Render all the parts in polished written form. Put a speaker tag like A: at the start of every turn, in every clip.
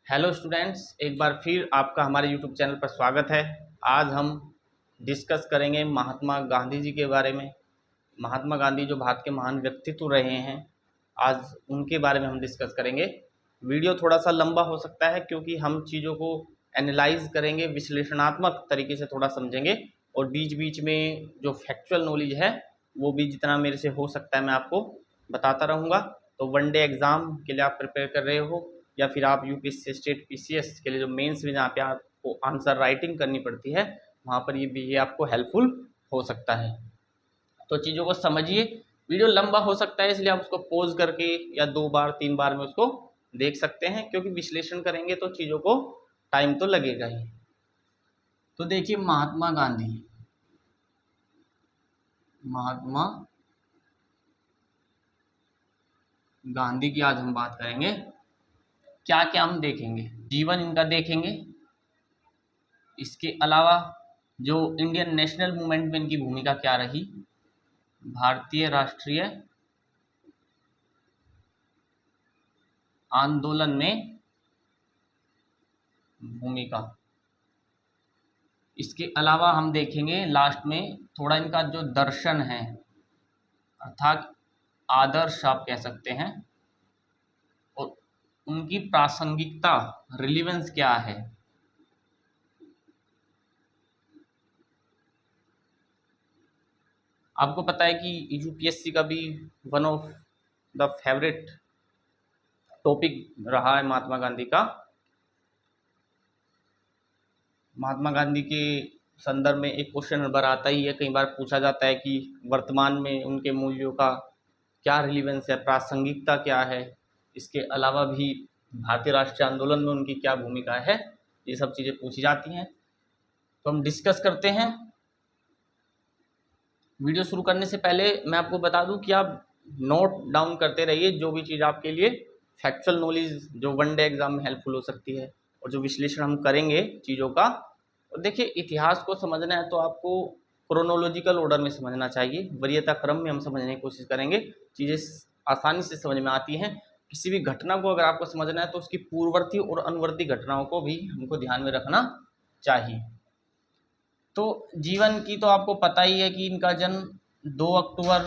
A: Hello students, एक बार फिर आपका हमारे यूट्यूब चैनल पर स्वागत है। आज हम डिस्कस करेंगे महात्मा गांधी जी के बारे में। महात्मा गांधी जो भारत के महान व्यक्तित्व रहे हैं, आज उनके बारे में हम डिस्कस करेंगे। वीडियो थोड़ा सा लंबा हो सकता है क्योंकि हम चीज़ों को एनालाइज करेंगे, विश्लेषणात्मक तरीके से थोड़ा समझेंगे और बीच बीच में जो फैक्चुअल नॉलेज है वो भी जितना मेरे से हो सकता है मैं आपको बताता रहूँगा। तो वन डे एग्ज़ाम के लिए आप प्रिपेयर कर रहे हो या फिर आप यूपीएससी स्टेट पीसीएस के लिए जो मेंस में जहाँ पे आपको आंसर राइटिंग करनी पड़ती है, वहाँ पर ये आपको हेल्पफुल हो सकता है। तो चीज़ों को समझिए। वीडियो लंबा हो सकता है इसलिए आप उसको पॉज करके या 2 बार 3 बार में उसको देख सकते हैं, क्योंकि विश्लेषण करेंगे तो चीज़ों को टाइम तो लगेगा ही। तो देखिए, महात्मा गांधी की आज हम बात करेंगे। क्या क्या हम देखेंगे, जीवन इनका देखेंगे। इसके अलावा जो इंडियन नेशनल मूवमेंट में इनकी भूमिका क्या रही, भारतीय राष्ट्रीय आंदोलन में भूमिका। इसके अलावा हम देखेंगे लास्ट में थोड़ा इनका जो दर्शन है, अर्थात आदर्श आप कह सकते हैं, और उनकी प्रासंगिकता, रिलीवेंस क्या है। आपको पता है कि यूपीएससी का भी one of the favourite topic रहा है महात्मा गांधी का। महात्मा गांधी के संदर्भ में एक क्वेश्चन नंबर आता ही है, कई बार पूछा जाता है कि वर्तमान में उनके मूल्यों का क्या रिलीवेंस है, प्रासंगिकता क्या है। इसके अलावा भी भारतीय राष्ट्रीय आंदोलन में उनकी क्या भूमिका है, ये सब चीज़ें पूछी जाती हैं। तो हम डिस्कस करते हैं। वीडियो शुरू करने से पहले मैं आपको बता दूं कि आप नोट डाउन करते रहिए जो भी चीज़ आपके लिए फैक्चुअल नॉलेज जो वन डे एग्जाम में हेल्पफुल हो सकती है, और जो विश्लेषण हम करेंगे चीज़ों का। और देखिए, इतिहास को समझना है तो आपको क्रोनोलॉजिकल ऑर्डर में समझना चाहिए, वरीयता क्रम में हम समझने की कोशिश करेंगे। चीज़ें आसानी से समझ में आती हैं। किसी भी घटना को अगर आपको समझना है तो उसकी पूर्ववर्ती और अनुवर्ती घटनाओं को भी हमको ध्यान में रखना चाहिए। तो जीवन की तो आपको पता ही है कि इनका जन्म 2 अक्टूबर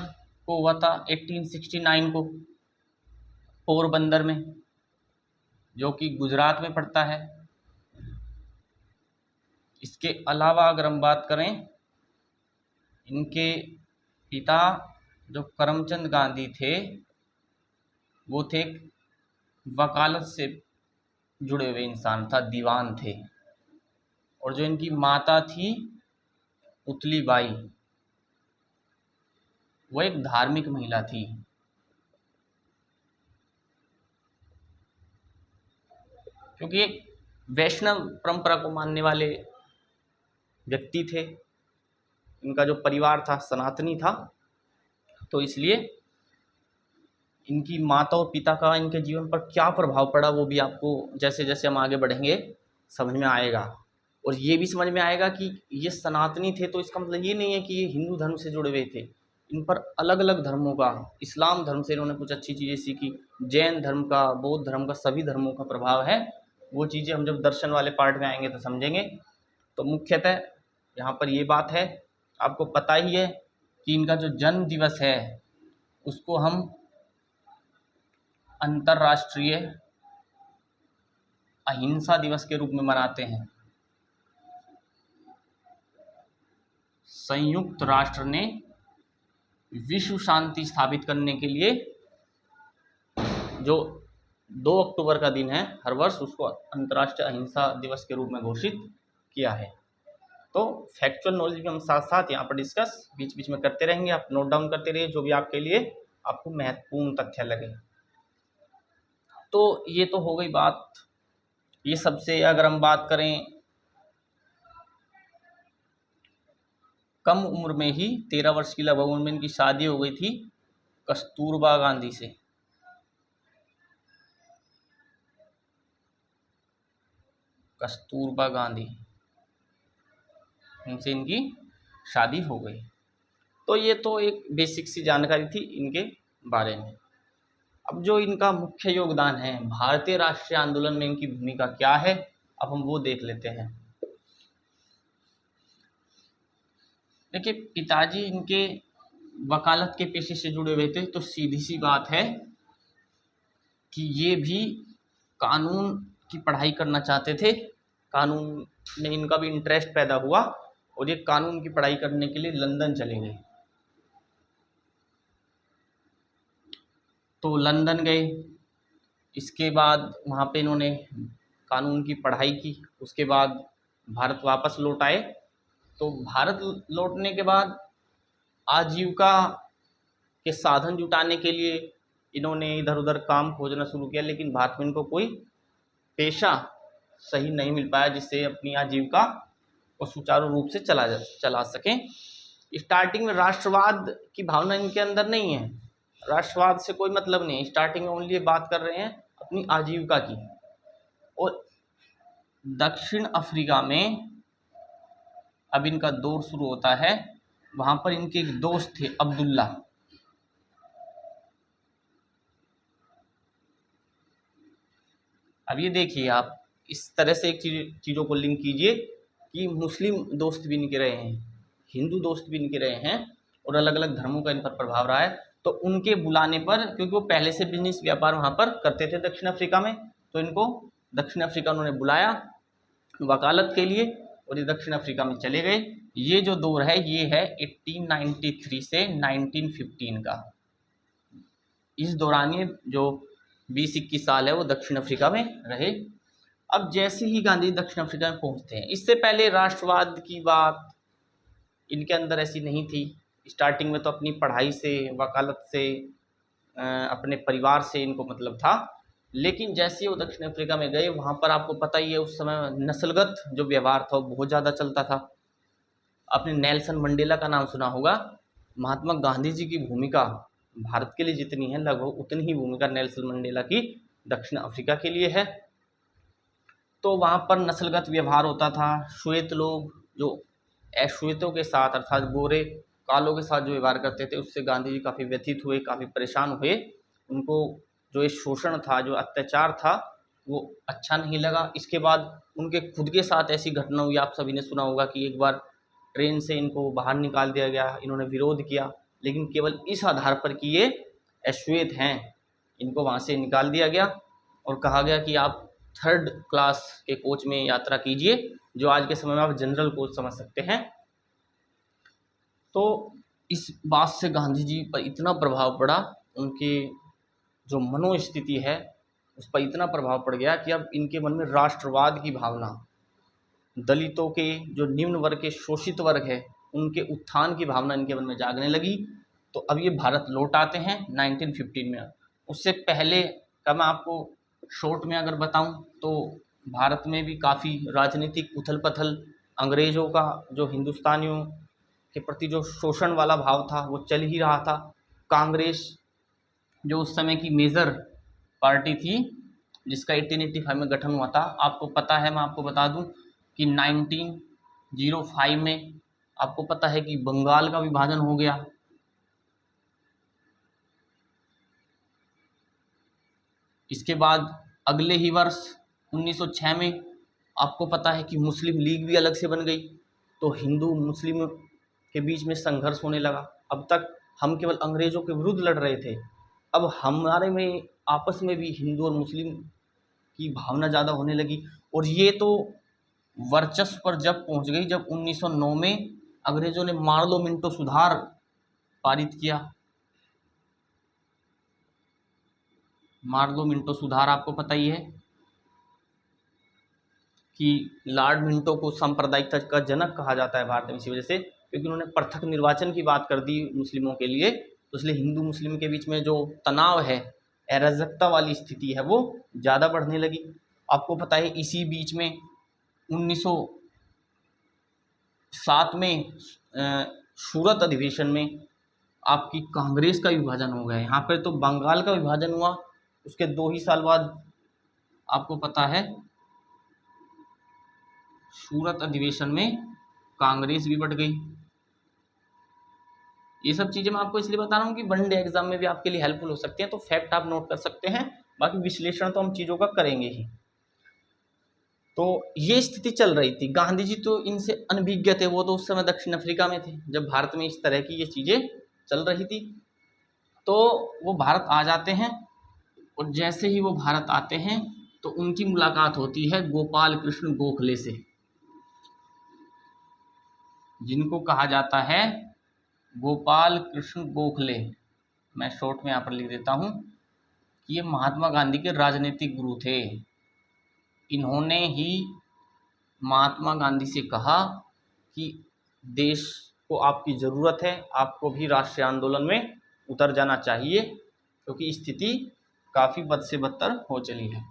A: को हुआ था 1869 को, पोरबंदर में, जो कि गुजरात में पड़ता है। इसके अलावा अगर हम बात करें, इनके पिता जो करमचंद गांधी थे वो थे वकालत से जुड़े हुए इंसान, था दीवान थे। और जो इनकी माता थी पुतली बाई, वो एक धार्मिक महिला थी। क्योंकि एक वैष्णव परंपरा को मानने वाले व्यक्ति थे, इनका जो परिवार था सनातनी था, तो इसलिए इनकी माता और पिता का इनके जीवन पर क्या प्रभाव पड़ा वो भी आपको जैसे जैसे हम आगे बढ़ेंगे समझ में आएगा। और ये भी समझ में आएगा कि ये सनातनी थे तो इसका मतलब ये नहीं है कि ये हिंदू धर्म से जुड़े हुए थे। इन पर अलग अलग धर्मों का, इस्लाम धर्म से इन्होंने कुछ अच्छी चीज़ें सीखी, जैन धर्म का, बौद्ध धर्म का, सभी धर्मों का प्रभाव है। वो चीज़ें हम जब दर्शन वाले पार्ट में आएंगे तो समझेंगे। तो मुख्यतः यहाँ पर ये बात है, आपको पता ही है कि इनका जो जन्म दिवस है उसको हम अंतर्राष्ट्रीय अहिंसा दिवस के रूप में मनाते हैं। संयुक्त राष्ट्र ने विश्व शांति स्थापित करने के लिए जो 2 अक्टूबर का दिन है हर वर्ष, उसको अंतर्राष्ट्रीय अहिंसा दिवस के रूप में घोषित किया है। तो फैक्चुअल नॉलेज भी हम साथ साथ यहाँ पर डिस्कस बीच बीच में करते रहेंगे। आप नोट डाउन करते रहिए जो भी आपके लिए आपको महत्वपूर्ण तथ्य लगे। तो ये तो हो गई बात ये सबसे। अगर हम बात करें, कम उम्र में ही 13 वर्ष की लगभग उम्र में इनकी शादी हो गई थी कस्तूरबा गांधी से। कस्तूरबा गांधी, उनसे इनकी शादी हो गई। तो ये तो एक बेसिक सी जानकारी थी इनके बारे में। अब जो इनका मुख्य योगदान है भारतीय राष्ट्रीय आंदोलन में, इनकी भूमिका क्या है, अब हम वो देख लेते हैं। देखिए, पिताजी इनके वकालत के पेशे से जुड़े हुए थे, तो सीधी सी बात है कि ये भी कानून की पढ़ाई करना चाहते थे। कानून में इनका भी इंटरेस्ट पैदा हुआ और ये कानून की पढ़ाई करने के लिए लंदन चले गए। तो लंदन गए, इसके बाद वहाँ पे इन्होंने कानून की पढ़ाई की। उसके बाद भारत वापस लौट आए। तो भारत लौटने के बाद आजीविका के साधन जुटाने के लिए इन्होंने इधर उधर काम खोजना शुरू किया, लेकिन भारत में इनको कोई पेशा सही नहीं मिल पाया जिससे अपनी आजीविका को सुचारू रूप से चला सकें। स्टार्टिंग में राष्ट्रवाद की भावना इनके अंदर नहीं है, राष्ट्रवाद से कोई मतलब नहीं है। स्टार्टिंग में ओनली बात कर रहे हैं अपनी आजीविका की। और दक्षिण अफ्रीका में अब इनका दौर शुरू होता है। वहाँ पर इनके एक दोस्त थे अब्दुल्ला। अब ये देखिए, आप इस तरह से एक चीज़ों को लिंक कीजिए कि मुस्लिम दोस्त भी इनके रहे हैं, हिंदू दोस्त भी इनके रहे हैं और अलग अलग धर्मों का इन पर प्रभाव रहा है। तो उनके बुलाने पर, क्योंकि वो पहले से बिजनेस व्यापार वहाँ पर करते थे दक्षिण अफ्रीका में, तो इनको दक्षिण अफ्रीका उन्होंने बुलाया वकालत के लिए और ये दक्षिण अफ्रीका में चले गए। ये जो दौर है ये है 1893 से 1915 का। इस दौरान ये जो 20-21 साल है वो दक्षिण अफ्रीका में रहे। अब जैसे ही गांधी दक्षिण अफ्रीका में पहुंचते हैं, इससे पहले राष्ट्रवाद की बात इनके अंदर ऐसी नहीं थी। स्टार्टिंग में तो अपनी पढ़ाई से, वकालत से, अपने परिवार से इनको मतलब था। लेकिन जैसे ही वो दक्षिण अफ्रीका में गए, वहाँ पर आपको पता ही है उस समय नस्लगत जो व्यवहार था वो बहुत ज़्यादा चलता था। आपने नेल्सन मंडेला का नाम सुना होगा। महात्मा गांधी जी की भूमिका भारत के लिए जितनी है, लगभग उतनी ही भूमिका नेल्सन मंडेला की दक्षिण अफ्रीका के लिए है। तो वहाँ पर नस्लगत व्यवहार होता था। श्वेत लोग जो अश्वेतों के साथ, अर्थात गोरे कालों के साथ जो व्यवहार करते थे, उससे गांधी जी काफ़ी व्यथित हुए, काफ़ी परेशान हुए। उनको जो ये शोषण था, जो अत्याचार था, वो अच्छा नहीं लगा। इसके बाद उनके खुद के साथ ऐसी घटना हुई, आप सभी ने सुना होगा कि एक बार ट्रेन से इनको बाहर निकाल दिया गया। इन्होंने विरोध किया, लेकिन केवल इस आधार पर कि ये अश्वेत हैं, इनको वहाँ से निकाल दिया गया और कहा गया कि आप 3rd क्लास के कोच में यात्रा कीजिए, जो आज के समय में आप जनरल कोच समझ सकते हैं। तो इस बात से गांधी जी पर इतना प्रभाव पड़ा, उनके जो मनोस्थिति है उस पर इतना प्रभाव पड़ गया कि अब इनके मन में राष्ट्रवाद की भावना, दलितों के, जो निम्न वर्ग के शोषित वर्ग है, उनके उत्थान की भावना इनके मन में जागने लगी। तो अब ये भारत लौट आते हैं 1915 में। उससे पहले का मैं आपको शॉर्ट में अगर बताऊं तो भारत में भी काफ़ी राजनीतिक उथल पथल, अंग्रेज़ों का जो हिंदुस्तानियों के प्रति जो शोषण वाला भाव था वो चल ही रहा था। कांग्रेस जो उस समय की मेजर पार्टी थी, जिसका 1885 में गठन हुआ था, आपको पता है, मैं आपको बता दूं कि 1905 में आपको पता है कि बंगाल का विभाजन हो गया। इसके बाद अगले ही वर्ष 1906 में आपको पता है कि मुस्लिम लीग भी अलग से बन गई। तो हिंदू मुस्लिम के बीच में संघर्ष होने लगा। अब तक हम केवल अंग्रेज़ों के विरुद्ध लड़ रहे थे, अब हमारे में आपस में भी हिंदू और मुस्लिम की भावना ज़्यादा होने लगी। और ये तो वर्चस्व पर जब पहुंच गई जब 1909 में अंग्रेज़ों ने मार्लो मिंटो सुधार पारित किया। मार्लो मिंटो सुधार आपको पता ही है कि लॉर्ड मिंटो को सांप्रदायिकता का जनक कहा जाता है भारत में, इसी वजह से क्योंकि उन्होंने पृथक निर्वाचन की बात कर दी मुस्लिमों के लिए। तो इसलिए हिंदू मुस्लिम के बीच में जो तनाव है, अराजकता वाली स्थिति है, वो ज़्यादा बढ़ने लगी। आपको पता है इसी बीच में 1907 में सूरत अधिवेशन में आपकी कांग्रेस का विभाजन हो गया। यहाँ पर तो बंगाल का विभाजन हुआ, उसके 2 ही साल बाद आपको पता है सूरत अधिवेशन में कांग्रेस भी बढ़ गई। ये सब चीज़ें मैं आपको इसलिए बता रहा हूँ कि वनडे एग्जाम में भी आपके लिए हेल्पफुल हो सकती हैं, तो फैक्ट आप नोट कर सकते हैं, बाकी विश्लेषण तो हम चीज़ों का करेंगे ही। तो ये स्थिति चल रही थी। गांधी जी तो इनसे अनभिज्ञ थे, वो तो उस समय दक्षिण अफ्रीका में थे जब भारत में इस तरह की ये चीज़ें चल रही थी। तो वो भारत आ जाते हैं, और जैसे ही वो भारत आते हैं तो उनकी मुलाकात होती है गोपाल कृष्ण गोखले से, जिनको कहा जाता है गोपाल कृष्ण गोखले। मैं शॉर्ट में यहाँ पर लिख देता हूँ कि ये महात्मा गांधी के राजनीतिक गुरु थे। इन्होंने ही महात्मा गांधी से कहा कि देश को आपकी ज़रूरत है, आपको भी राष्ट्रीय आंदोलन में उतर जाना चाहिए, क्योंकि स्थिति काफ़ी बद से बदतर हो चली है।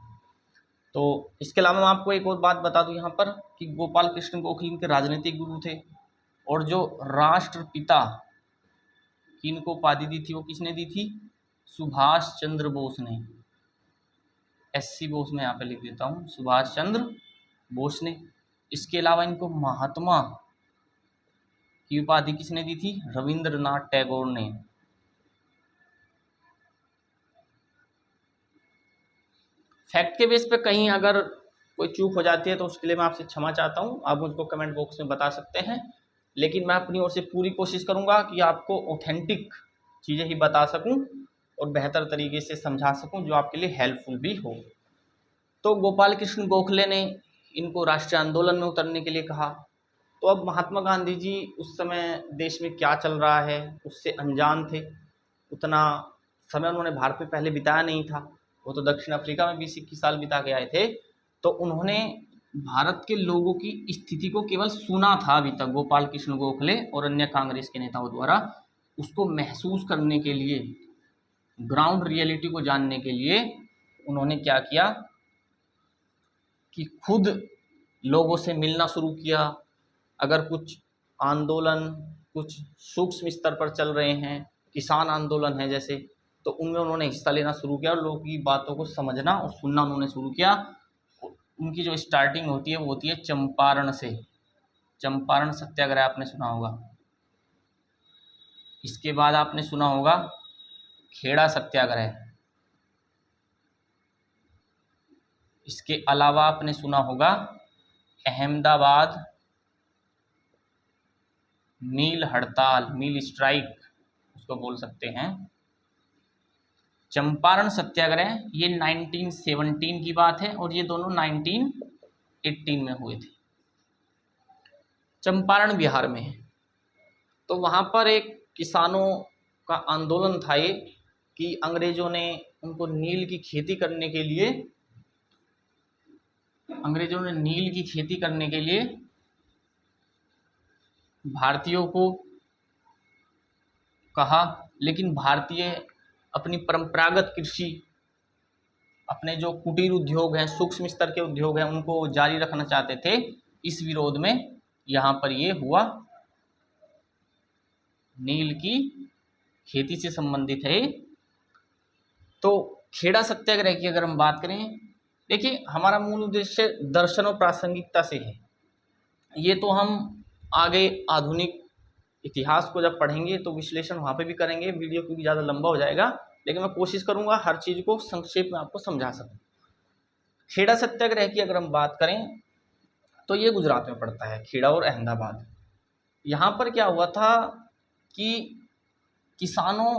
A: तो इसके अलावा मैं आपको एक और बात बता दूं यहाँ पर कि गोपाल कृष्ण गोखले इनके राजनीतिक गुरु थे, और जो राष्ट्रपिता की इनको उपाधि दी थी वो किसने दी थी? सुभाष चंद्र बोस ने। SC बोस में यहाँ पे लिख देता हूँ, सुभाष चंद्र बोस ने। इसके अलावा इनको महात्मा की उपाधि किसने दी थी? रविंद्रनाथ टैगोर ने। फैक्ट के बेस पे कहीं अगर कोई चूक हो जाती है तो उसके लिए मैं आपसे क्षमा चाहता हूँ, आप मुझको कमेंट बॉक्स में बता सकते हैं, लेकिन मैं अपनी ओर से पूरी कोशिश करूँगा कि आपको ऑथेंटिक चीज़ें ही बता सकूँ और बेहतर तरीके से समझा सकूँ जो आपके लिए हेल्पफुल भी हो। तो गोपाल कृष्ण गोखले ने इनको राष्ट्रीय आंदोलन में उतरने के लिए कहा। तो अब महात्मा गांधी जी उस समय देश में क्या चल रहा है उससे अनजान थे, उतना समय उन्होंने भारत में पहले बिताया नहीं था, वो तो दक्षिण अफ्रीका में 20-21 साल बिता के आए थे। तो उन्होंने भारत के लोगों की स्थिति को केवल सुना था अभी तक, गोपाल कृष्ण गोखले और अन्य कांग्रेस के नेताओं द्वारा। उसको महसूस करने के लिए, ग्राउंड रियलिटी को जानने के लिए उन्होंने क्या किया कि खुद लोगों से मिलना शुरू किया। अगर कुछ आंदोलन कुछ सूक्ष्म स्तर पर चल रहे हैं, किसान आंदोलन है जैसे, तो उनमें उन्होंने हिस्सा लेना शुरू किया और लोगों की बातों को समझना और सुनना उन्होंने शुरू किया। उनकी जो स्टार्टिंग होती है वो होती है चंपारण से। चंपारण सत्याग्रह आपने सुना होगा। इसके बाद आपने सुना होगा खेड़ा सत्याग्रह। इसके अलावा आपने सुना होगा अहमदाबाद मील हड़ताल, मील स्ट्राइक उसको बोल सकते हैं। चंपारण सत्याग्रह ये 1917 की बात है और ये दोनों 1918 में हुए थे। चंपारण बिहार में है। तो वहाँ पर एक किसानों का आंदोलन था ये कि अंग्रेज़ों ने उनको नील की खेती करने के लिए, भारतीयों को कहा, लेकिन भारतीय अपनी परंपरागत कृषि, अपने जो कुटीर उद्योग हैं, सूक्ष्म स्तर के उद्योग हैं, उनको जारी रखना चाहते थे। इस विरोध में यहाँ पर ये हुआ, नील की खेती से संबंधित है। तो खेड़ा सत्याग्रह की अगर हम बात करें, देखिए हमारा मूल उद्देश्य दर्शन और प्रासंगिकता से है। ये तो हम आगे आधुनिक इतिहास को जब पढ़ेंगे तो विश्लेषण वहाँ पे भी करेंगे, वीडियो क्योंकि ज़्यादा लंबा हो जाएगा, लेकिन मैं कोशिश करूँगा हर चीज़ को संक्षेप में आपको समझा सकूँ। खेड़ा सत्याग्रह की अगर हम बात करें तो ये गुजरात में पड़ता है, खेड़ा और अहमदाबाद। यहाँ पर क्या हुआ था कि किसानों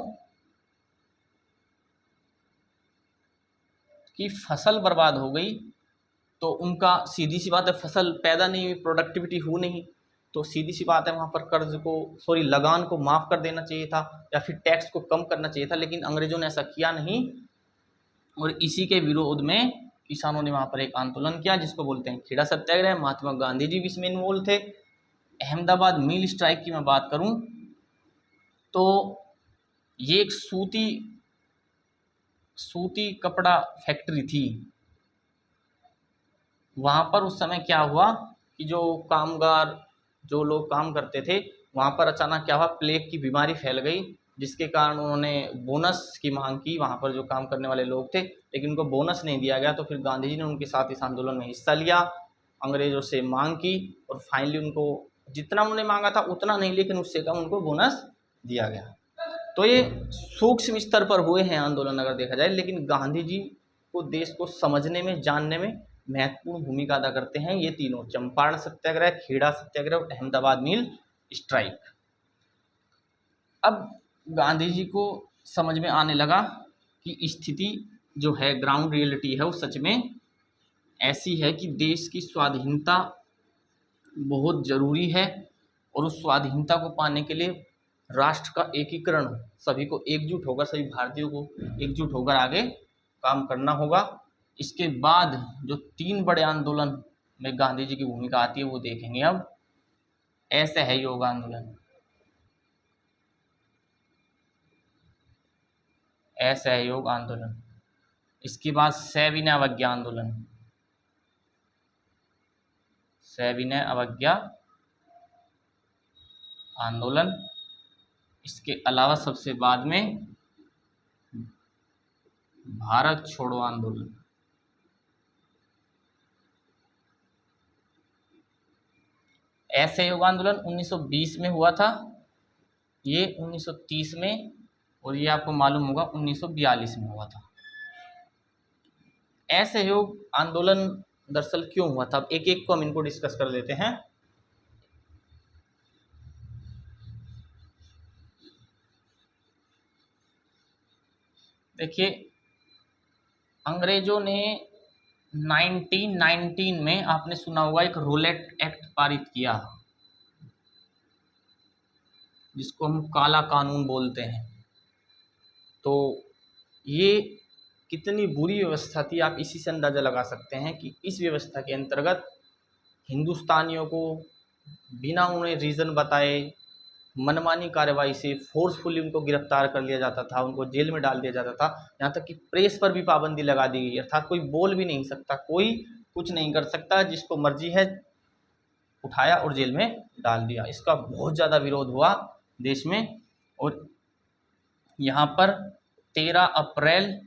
A: की फसल बर्बाद हो गई, तो उनका सीधी सी बात है फसल पैदा नहीं हुई, प्रोडक्टिविटी हो नहीं, तो सीधी सी बात है वहाँ पर कर्ज को लगान को माफ़ कर देना चाहिए था या फिर टैक्स को कम करना चाहिए था, लेकिन अंग्रेज़ों ने ऐसा किया नहीं। और इसी के विरोध में किसानों ने वहाँ पर एक आंदोलन किया जिसको बोलते हैं खेड़ा सत्याग्रह। महात्मा गांधी जी भी इसमें इन्वॉल्व थे। अहमदाबाद मील स्ट्राइक की मैं बात करूँ तो ये एक सूती कपड़ा फैक्ट्री थी। वहाँ पर उस समय क्या हुआ कि जो कामगार, जो लोग काम करते थे, वहाँ पर अचानक क्या हुआ, प्लेग की बीमारी फैल गई, जिसके कारण उन्होंने बोनस की मांग की। वहाँ पर जो काम करने वाले लोग थे, लेकिन उनको बोनस नहीं दिया गया। तो फिर गांधी जी ने उनके साथ इस आंदोलन में हिस्सा लिया, अंग्रेज़ों से मांग की और फाइनली उनको जितना उन्होंने मांगा था उतना नहीं, लेकिन उससे कम उनको बोनस दिया गया। तो ये सूक्ष्म स्तर पर हुए हैं आंदोलन अगर देखा जाए, लेकिन गांधी जी को देश को समझने में, जानने में महत्वपूर्ण भूमिका अदा करते हैं ये तीनों: चंपारण सत्याग्रह, खेड़ा सत्याग्रह और अहमदाबाद मिल स्ट्राइक। अब गांधी जी को समझ में आने लगा कि स्थिति जो है, ग्राउंड रियलिटी है, वो सच में ऐसी है कि देश की स्वाधीनता बहुत ज़रूरी है, और उस स्वाधीनता को पाने के लिए राष्ट्र का एकीकरण, सभी को एकजुट होकर, सभी भारतीयों को एकजुट होकर आगे काम करना होगा। इसके बाद जो 3 बड़े आंदोलन में गांधी जी की भूमिका आती है वो देखेंगे अब। असहयोग आंदोलन, असहयोग आंदोलन, इसके बाद सविनय अवज्ञा आंदोलन, सविनय अवज्ञा आंदोलन, इसके अलावा सबसे बाद में भारत छोड़ो आंदोलन। असहयोग आंदोलन 1920 में हुआ था, ये 1930 में, और ये आपको मालूम होगा 1942 में हुआ था। असहयोग आंदोलन दरअसल क्यों हुआ था, एक एक को हम इनको डिस्कस कर लेते हैं। देखिए, अंग्रेजों ने 1919 में, आपने सुना होगा, एक रोलेट एक्ट पारित किया, जिसको हम काला कानून बोलते हैं। तो ये कितनी बुरी व्यवस्था थी, आप इसी से अंदाज़ा लगा सकते हैं कि इस व्यवस्था के अंतर्गत हिंदुस्तानियों को बिना उन्हें रीज़न बताए मनमानी कार्रवाई से फोर्सफुली उनको गिरफ्तार कर लिया जाता था, उनको जेल में डाल दिया जाता था। यहाँ तक कि प्रेस पर भी पाबंदी लगा दी गई, अर्थात कोई बोल भी नहीं सकता, कोई कुछ नहीं कर सकता, जिसको मर्जी है उठाया और जेल में डाल दिया। इसका बहुत ज़्यादा विरोध हुआ देश में, और यहाँ पर 13 अप्रैल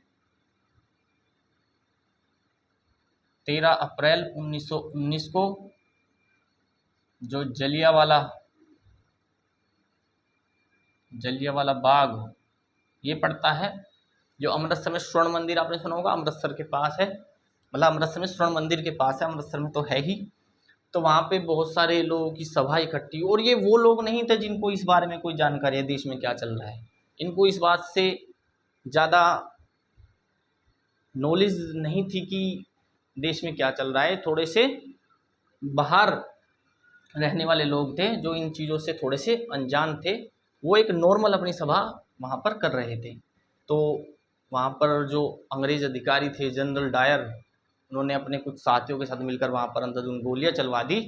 A: 1919 को जो जलियांवाला बाग ये पड़ता है, जो अमृतसर में स्वर्ण मंदिर, आपने सुना होगा, अमृतसर के पास है, मतलब अमृतसर में स्वर्ण मंदिर के पास है, अमृतसर में तो है ही। तो वहाँ पे बहुत सारे लोगों की सभा इकट्ठी, और ये वो लोग नहीं थे जिनको इस बारे में कोई जानकारी है देश में क्या चल रहा है, इनको इस बात से ज़्यादा नॉलेज नहीं थी कि देश में क्या चल रहा है। थोड़े से बाहर रहने वाले लोग थे जो इन चीज़ों से थोड़े से अनजान थे, वो एक नॉर्मल अपनी सभा वहाँ पर कर रहे थे। तो वहाँ पर जो अंग्रेज़ अधिकारी थे, जनरल डायर, उन्होंने अपने कुछ साथियों के साथ मिलकर वहाँ पर अंधाधुंध गोलियाँ चलवा दी,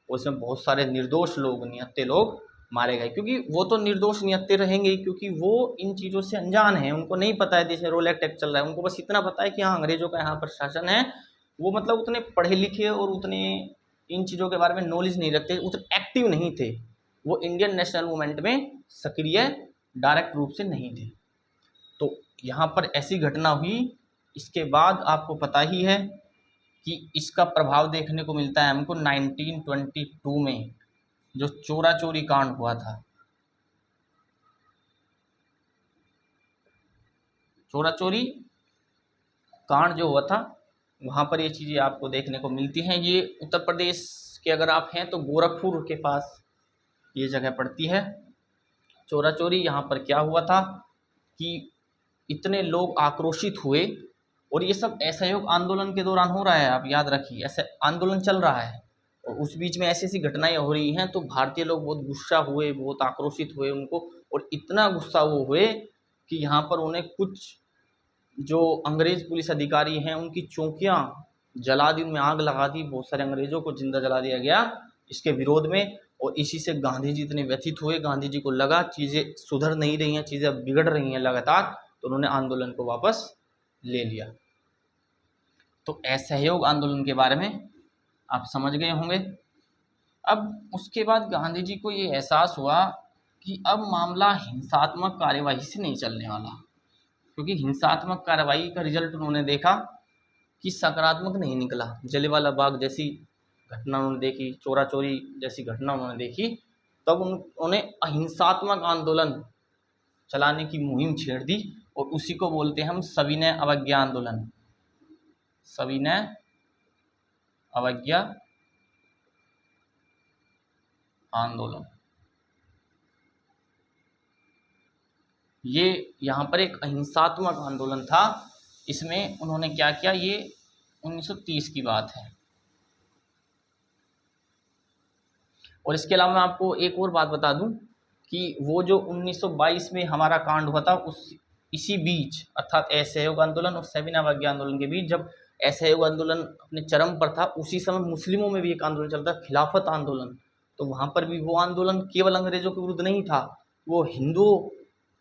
A: उसमें बहुत सारे निर्दोष लोग, निहत्थे लोग मारे गए। क्योंकि वो तो निर्दोष निहत्थे रहेंगे ही, क्योंकि वो इन चीज़ों से अनजान हैं, उनको नहीं पता है देश में रोल एक्ट चल रहा है, उनको बस इतना पता है कि हाँ अंग्रेज़ों का यहाँ पर शासन है। वो मतलब उतने पढ़े लिखे और उतने इन चीज़ों के बारे में नॉलेज नहीं रखते, उतने एक्टिव नहीं थे, वो इंडियन नेशनल मूवमेंट में सक्रिय डायरेक्ट रूप से नहीं थे। तो यहाँ पर ऐसी घटना हुई। इसके बाद आपको पता ही है कि इसका प्रभाव देखने को मिलता है हमको 1922 में जो चोरा चोरी कांड हुआ था। चोरा चोरी कांड जो हुआ था, वहाँ पर ये चीज़ें आपको देखने को मिलती हैं। ये उत्तर प्रदेश के अगर आप हैं तो गोरखपुर के पास ये जगह पड़ती है। चोरा चोरी यहाँ पर क्या हुआ था कि इतने लोग आक्रोशित हुए, और ये सब असहयोग आंदोलन के दौरान हो रहा है, आप याद रखिए, ऐसे आंदोलन चल रहा है, और उस बीच में ऐसी ऐसी घटनाएं हो रही हैं। तो भारतीय लोग बहुत गुस्सा हुए, बहुत आक्रोशित हुए उनको, और इतना गुस्सा वो हुए कि यहाँ पर उन्हें कुछ जो अंग्रेज़ पुलिस अधिकारी हैं उनकी चौकियाँ जला दी, उनमें आग लगा दी, बहुत सारे अंग्रेज़ों को जिंदा जला दिया गया इसके विरोध में। और इसी से गांधी जी इतने व्यथित हुए, गांधी जी को लगा चीज़ें सुधर नहीं रही हैं, चीज़ें बिगड़ रही हैं लगातार, तो उन्होंने आंदोलन को वापस ले लिया। तो असहयोग आंदोलन के बारे में आप समझ गए होंगे। अब उसके बाद गांधी जी को ये एहसास हुआ कि अब मामला हिंसात्मक कार्यवाही से नहीं चलने वाला, क्योंकि हिंसात्मक कार्रवाई का रिजल्ट उन्होंने देखा कि सकारात्मक नहीं निकला। जलियांवाला बाग जैसी घटना उन्होंने देखी, चोरा चोरी जैसी घटना उन्होंने देखी, तब उन्होंने अहिंसात्मक आंदोलन चलाने की मुहिम छेड़ दी और उसी को बोलते हैं हम सविनय अवज्ञा आंदोलन। सविनय अवज्ञा आंदोलन। ये यहाँ पर एक अहिंसात्मक आंदोलन था। इसमें उन्होंने क्या किया, ये 1930 की बात है। और इसके अलावा मैं आपको एक और बात बता दूं कि वो जो 1922 में हमारा कांड हुआ था, उस इसी बीच अर्थात असहयोग आंदोलन और सविनय अवज्ञा आंदोलन के बीच जब असहयोग आंदोलन अपने चरम पर था, उसी समय मुस्लिमों में भी एक आंदोलन चलता, खिलाफत आंदोलन। तो वहाँ पर भी वो आंदोलन केवल अंग्रेजों के विरुद्ध नहीं था, वो हिंदुओं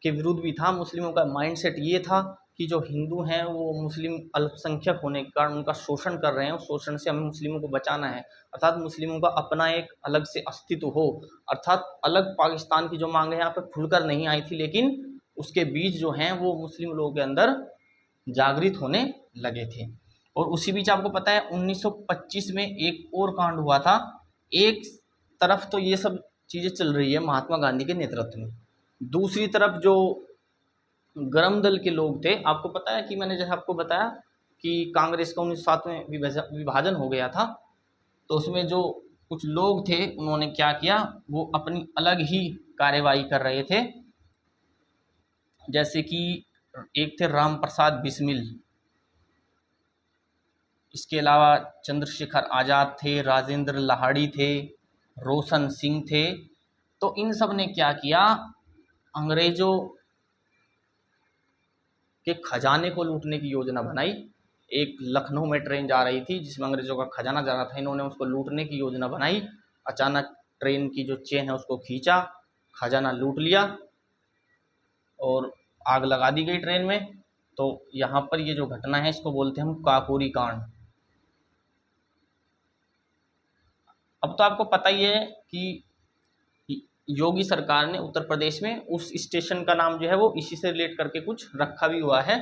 A: के विरुद्ध भी था। मुस्लिमों का माइंडसेट ये था कि जो हिंदू हैं वो मुस्लिम अल्पसंख्यक होने के कारण उनका शोषण कर रहे हैं, उस शोषण से हमें मुस्लिमों को बचाना है, अर्थात मुस्लिमों का अपना एक अलग से अस्तित्व हो। अर्थात अलग पाकिस्तान की जो मांग है यहाँ पर खुलकर नहीं आई थी, लेकिन उसके बीज जो हैं वो मुस्लिम लोगों के अंदर जागृत होने लगे थे। और उसी बीच आपको पता है 1925 में एक और कांड हुआ था। एक तरफ तो ये सब चीज़ें चल रही है महात्मा गांधी के नेतृत्व में, दूसरी तरफ जो गरम दल के लोग थे, आपको पता है कि मैंने जैसे आपको बताया कि कांग्रेस का 1907 में विभाजन हो गया था, तो उसमें जो कुछ लोग थे उन्होंने क्या किया, वो अपनी अलग ही कार्यवाही कर रहे थे। जैसे कि एक थे राम प्रसाद बिस्मिल, इसके अलावा चंद्रशेखर आज़ाद थे, राजेंद्र लाहिड़ी थे, रोशन सिंह थे। तो इन सब ने क्या किया, अंग्रेज़ों के खजाने को लूटने की योजना बनाई। एक लखनऊ में ट्रेन जा रही थी जिसमें अंग्रेज़ों का खजाना जा रहा था, इन्होंने उसको लूटने की योजना बनाई। अचानक ट्रेन की जो चेन है उसको खींचा, खजाना लूट लिया और आग लगा दी गई ट्रेन में। तो यहाँ पर ये जो घटना है इसको बोलते हैं हम काकोरी कांड। अब तो आपको पता ही है कि योगी सरकार ने उत्तर प्रदेश में उस स्टेशन का नाम जो है वो इसी से रिलेट करके कुछ रखा भी हुआ है,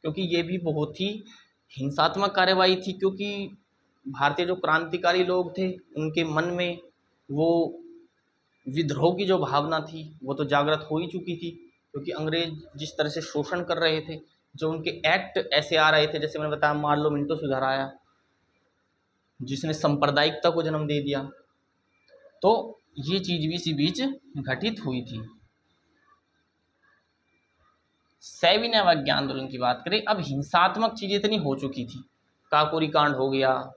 A: क्योंकि ये भी बहुत ही हिंसात्मक कार्रवाई थी। क्योंकि भारतीय जो क्रांतिकारी लोग थे उनके मन में वो विद्रोह की जो भावना थी वो तो जागृत हो ही चुकी थी, क्योंकि अंग्रेज जिस तरह से शोषण कर रहे थे, जो उनके एक्ट ऐसे आ रहे थे, जैसे मैंने बताया मार्लो मिंटो सुधार आया जिसने सांप्रदायिकता को जन्म दे दिया। तो ये चीज़ भी इसी बीच घटित हुई थी। सविनय अवज्ञा आंदोलन की बात करें, अब हिंसात्मक चीज़ें इतनी हो चुकी थी, काकोरी कांड हो गया,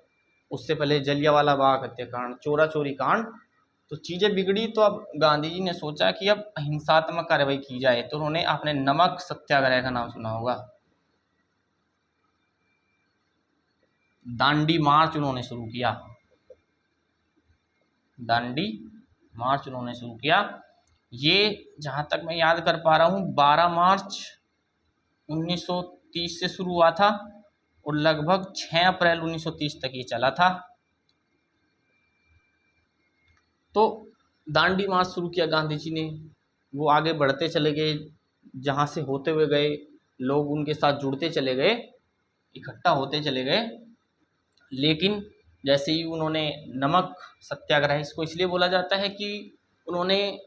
A: उससे पहले जलियांवाला बाग हत्याकांड, चोरा चोरी कांड, तो चीज़ें बिगड़ी। तो अब गांधी जी ने सोचा कि अब हिंसात्मक कार्रवाई की जाए, तो उन्होंने आपने नमक सत्याग्रह का नाम सुना होगा, दांडी मार्च उन्होंने शुरू किया। दांडी मार्च उन्होंने शुरू किया। ये जहाँ तक मैं याद कर पा रहा हूँ 12 मार्च 1930 से शुरू हुआ था और लगभग 6 अप्रैल 1930 तक ये चला था। तो दांडी मार्च शुरू किया गांधी जी ने, वो आगे बढ़ते चले गए, जहाँ से होते हुए गए लोग उनके साथ जुड़ते चले गए, इकट्ठा होते चले गए। लेकिन जैसे ही उन्होंने नमक सत्याग्रह, इसको इसलिए बोला जाता है कि उन्होंने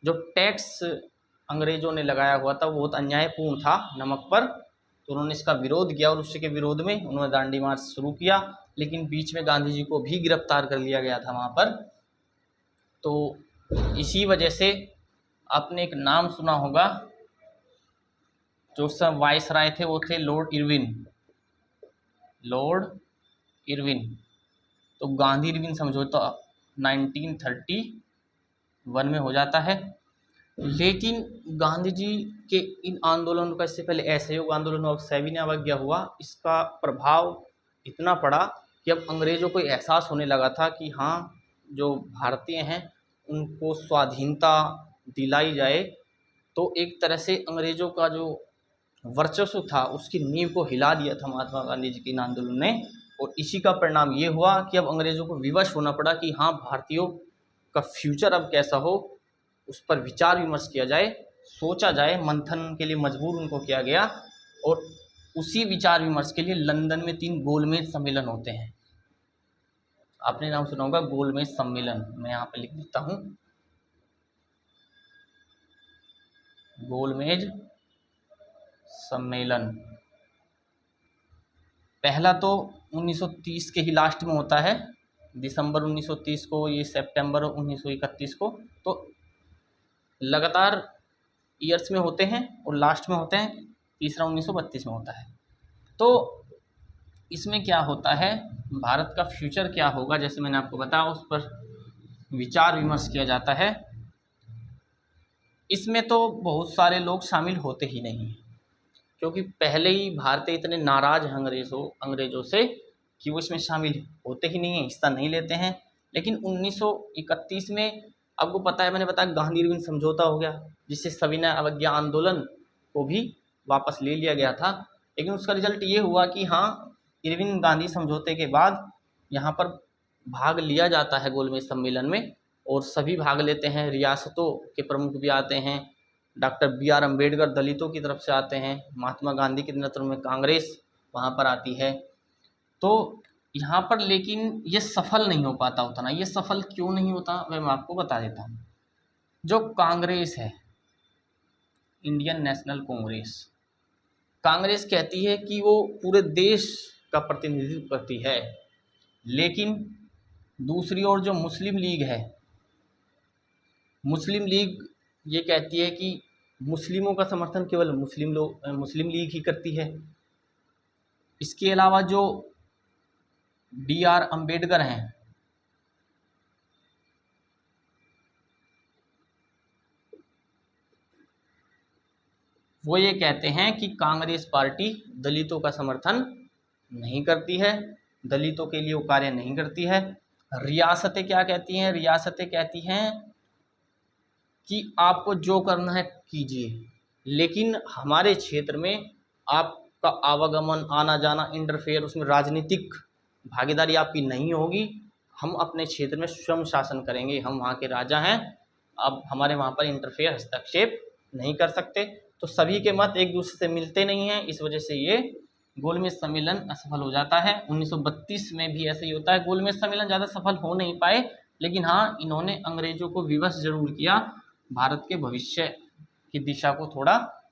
A: जो टैक्स अंग्रेज़ों ने लगाया हुआ था वो बहुत अन्यायपूर्ण था नमक पर, तो उन्होंने इसका विरोध किया और उसी के विरोध में उन्होंने दांडी मार्च शुरू किया। लेकिन बीच में गांधी जी को भी गिरफ्तार कर लिया गया था वहाँ पर। तो इसी वजह से आपने एक नाम सुना होगा, जो सब वाइसराय थे वो थे लॉर्ड इरविन। लॉर्ड इरविन, तो गांधी इरविन समझौता 1931 में हो जाता है। लेकिन गांधी जी के इन आंदोलनों का, इससे पहले असहयोग आंदोलन और सविनय अवज्ञा हुआ, इसका प्रभाव इतना पड़ा कि अब अंग्रेज़ों को एहसास होने लगा था कि हाँ, जो भारतीय हैं उनको स्वाधीनता दिलाई जाए। तो एक तरह से अंग्रेज़ों का जो वर्चस्व था उसकी नींव को हिला दिया था महात्मा गांधी जी के इन आंदोलन ने। और इसी का परिणाम ये हुआ कि अब अंग्रेज़ों को विवश होना पड़ा कि हाँ, भारतीयों का फ्यूचर अब कैसा हो, उस पर विचार विमर्श किया जाए, सोचा जाए, मंथन के लिए मजबूर उनको किया गया। और उसी विचार विमर्श के लिए लंदन में 3 गोलमेज सम्मेलन होते हैं। आपने नाम सुना होगा गोलमेज सम्मेलन, मैं यहाँ पे लिख देता हूँ। गोलमेज सम्मेलन पहला तो 1930 के ही लास्ट में होता है, दिसंबर 1930 को, ये सितंबर 1931 को। तो लगातार ईयर्स में होते हैं और लास्ट में होते हैं, तीसरा 1932 में होता है। तो इसमें क्या होता है, भारत का फ्यूचर क्या होगा, जैसे मैंने आपको बताया, उस पर विचार विमर्श किया जाता है। इसमें तो बहुत सारे लोग शामिल होते ही नहीं, क्योंकि पहले ही भारतीय इतने नाराज़ हैं अंग्रेज़ों से कि वो इसमें शामिल होते ही नहीं हैं, हिस्सा नहीं लेते हैं। लेकिन 1931 में आपको पता है, मैंने बताया, गांधी इरविन समझौता हो गया, जिससे सविनय अवज्ञा आंदोलन को भी वापस ले लिया गया था। लेकिन उसका रिजल्ट ये हुआ कि हाँ, इरविन गांधी समझौते के बाद यहाँ पर भाग लिया जाता है गोलमेज सम्मेलन में, और सभी भाग लेते हैं। रियासतों के प्रमुख भी आते हैं, डॉक्टर BR अम्बेडकर दलितों की तरफ से आते हैं, महात्मा गांधी के नेतृत्व में कांग्रेस वहाँ पर आती है। तो यहाँ पर लेकिन ये सफल नहीं हो पाता उतना। ये सफल क्यों नहीं होता, मैं आपको बता देता हूँ। जो कांग्रेस है, इंडियन नेशनल कांग्रेस कहती है कि वो पूरे देश का प्रतिनिधित्व करती है, लेकिन दूसरी ओर जो मुस्लिम लीग है, मुस्लिम लीग ये कहती है कि मुस्लिमों का समर्थन केवल मुस्लिम लीग ही करती है। इसके अलावा जो DR अम्बेडकर हैं, वो ये कहते हैं कि कांग्रेस पार्टी दलितों का समर्थन नहीं करती है, दलितों के लिए वो कार्य नहीं करती है। रियासतें क्या कहती हैं, रियासतें कहती हैं कि आपको जो करना है कीजिए, लेकिन हमारे क्षेत्र में आपका आवागमन, आना जाना, इंटरफेयर, उसमें राजनीतिक भागीदारी आपकी नहीं होगी। हम अपने क्षेत्र में स्वयं शासन करेंगे, हम वहाँ के राजा हैं, अब हमारे वहाँ पर इंटरफेयर, हस्तक्षेप नहीं कर सकते। तो सभी के मत एक दूसरे से मिलते नहीं हैं, इस वजह से ये गोलमेज सम्मेलन असफल हो जाता है। 1932 में भी ऐसा ही होता है। गोलमेज सम्मेलन ज़्यादा सफल हो नहीं पाए, लेकिन हाँ, इन्होंने अंग्रेज़ों को विवश जरूर किया, भारत के भविष्य की दिशा को थोड़ा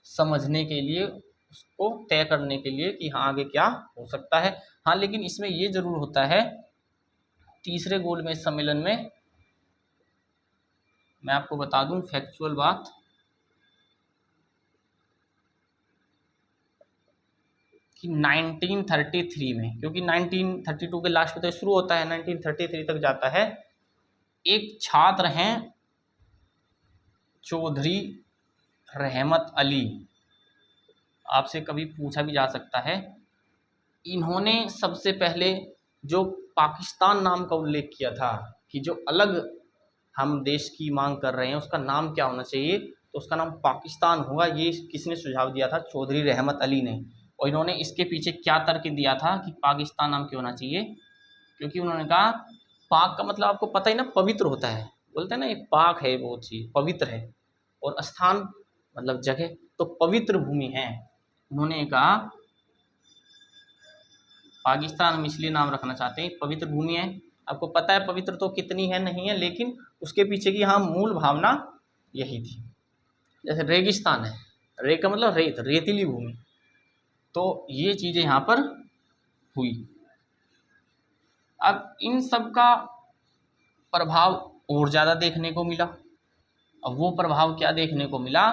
A: समझने के लिए, उसको तय करने के लिए कि हाँ आगे क्या हो सकता है। हाँ, लेकिन इसमें ये ज़रूर होता है, तीसरे गोलमेज सम्मेलन में मैं आपको बता दूं फैक्चुअल बात, कि 1933 में, क्योंकि 1932 के लास्ट में तो शुरू होता है, 1933 तक जाता है। एक छात्र हैं चौधरी रहमत अली, आपसे कभी पूछा भी जा सकता है, इन्होंने सबसे पहले जो पाकिस्तान नाम का उल्लेख किया था कि जो अलग हम देश की मांग कर रहे हैं उसका नाम क्या होना चाहिए, तो उसका नाम पाकिस्तान होगा। ये किसने सुझाव दिया था, चौधरी रहमत अली ने। और इन्होंने इसके पीछे क्या तर्क दिया था कि पाकिस्तान नाम क्यों होना चाहिए, क्योंकि उन्होंने कहा पाक का मतलब आपको पता ही ना, पवित्र होता है, बोलते हैं ना, ये पाक है, वो चीज़ पवित्र है, और स्थान मतलब जगह, तो पवित्र भूमि है। उन्होंने कहा पाकिस्तान हम इसलिए नाम रखना चाहते हैं, पवित्र भूमि है। आपको पता है पवित्र तो कितनी है, नहीं है, लेकिन उसके पीछे की हाँ मूल भावना यही थी। जैसे रेगिस्तान है, रे का मतलब रेत, रेतीली भूमि, तो ये चीज़ें यहाँ पर हुई। अब इन सब का प्रभाव और ज़्यादा देखने को मिला। अब वो प्रभाव क्या देखने को मिला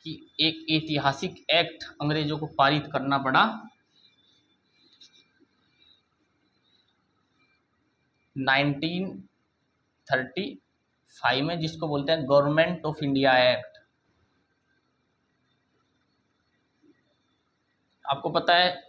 A: कि एक ऐतिहासिक एक्ट अंग्रेजों को पारित करना पड़ा, 1935 में, जिसको बोलते हैं गवर्नमेंट ऑफ इंडिया एक्ट। आपको पता है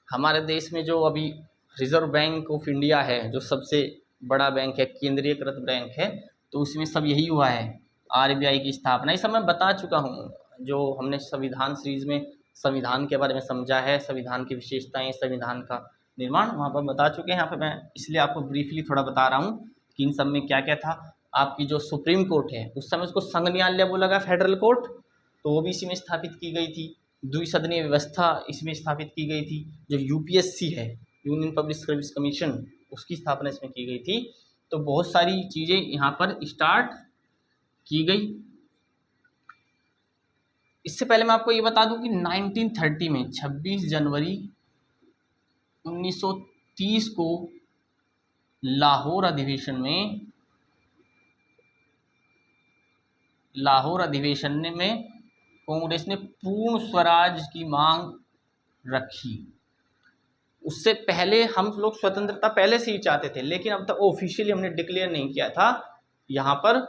A: हमारे देश में जो अभी रिजर्व बैंक ऑफ इंडिया है, जो सबसे बड़ा बैंक है, केंद्रीयकृत बैंक है, तो उसमें सब यही हुआ है, RBI की स्थापना। ये सब मैं बता चुका हूँ, जो हमने संविधान सीरीज में संविधान के बारे में समझा है, संविधान की विशेषताएं, संविधान का निर्माण वहाँ पर बता चुके हैं। यहाँ पर मैं इसलिए आपको ब्रीफली थोड़ा बता रहा हूँ कि इन सब में क्या क्या था। आपकी जो सुप्रीम कोर्ट है, उस समय उसको संघ न्यायालय बोला गया, फेडरल कोर्ट, तो वो भी इसी में स्थापित की गई थी। द्विसदनीय व्यवस्था इसमें स्थापित की गई थी। जो UPSC है, यूनियन पब्लिक सर्विस कमीशन, उसकी स्थापना इसमें की गई थी। तो बहुत सारी चीज़ें यहाँ पर स्टार्ट की गई। इससे पहले मैं आपको ये बता दूं कि 1930 में 26 जनवरी 1930 को लाहौर अधिवेशन में कांग्रेस ने पूर्ण स्वराज की मांग रखी। उससे पहले हम लोग स्वतंत्रता पहले से ही चाहते थे, लेकिन अब तक ऑफिशियली हमने डिक्लेयर नहीं किया था। यहाँ पर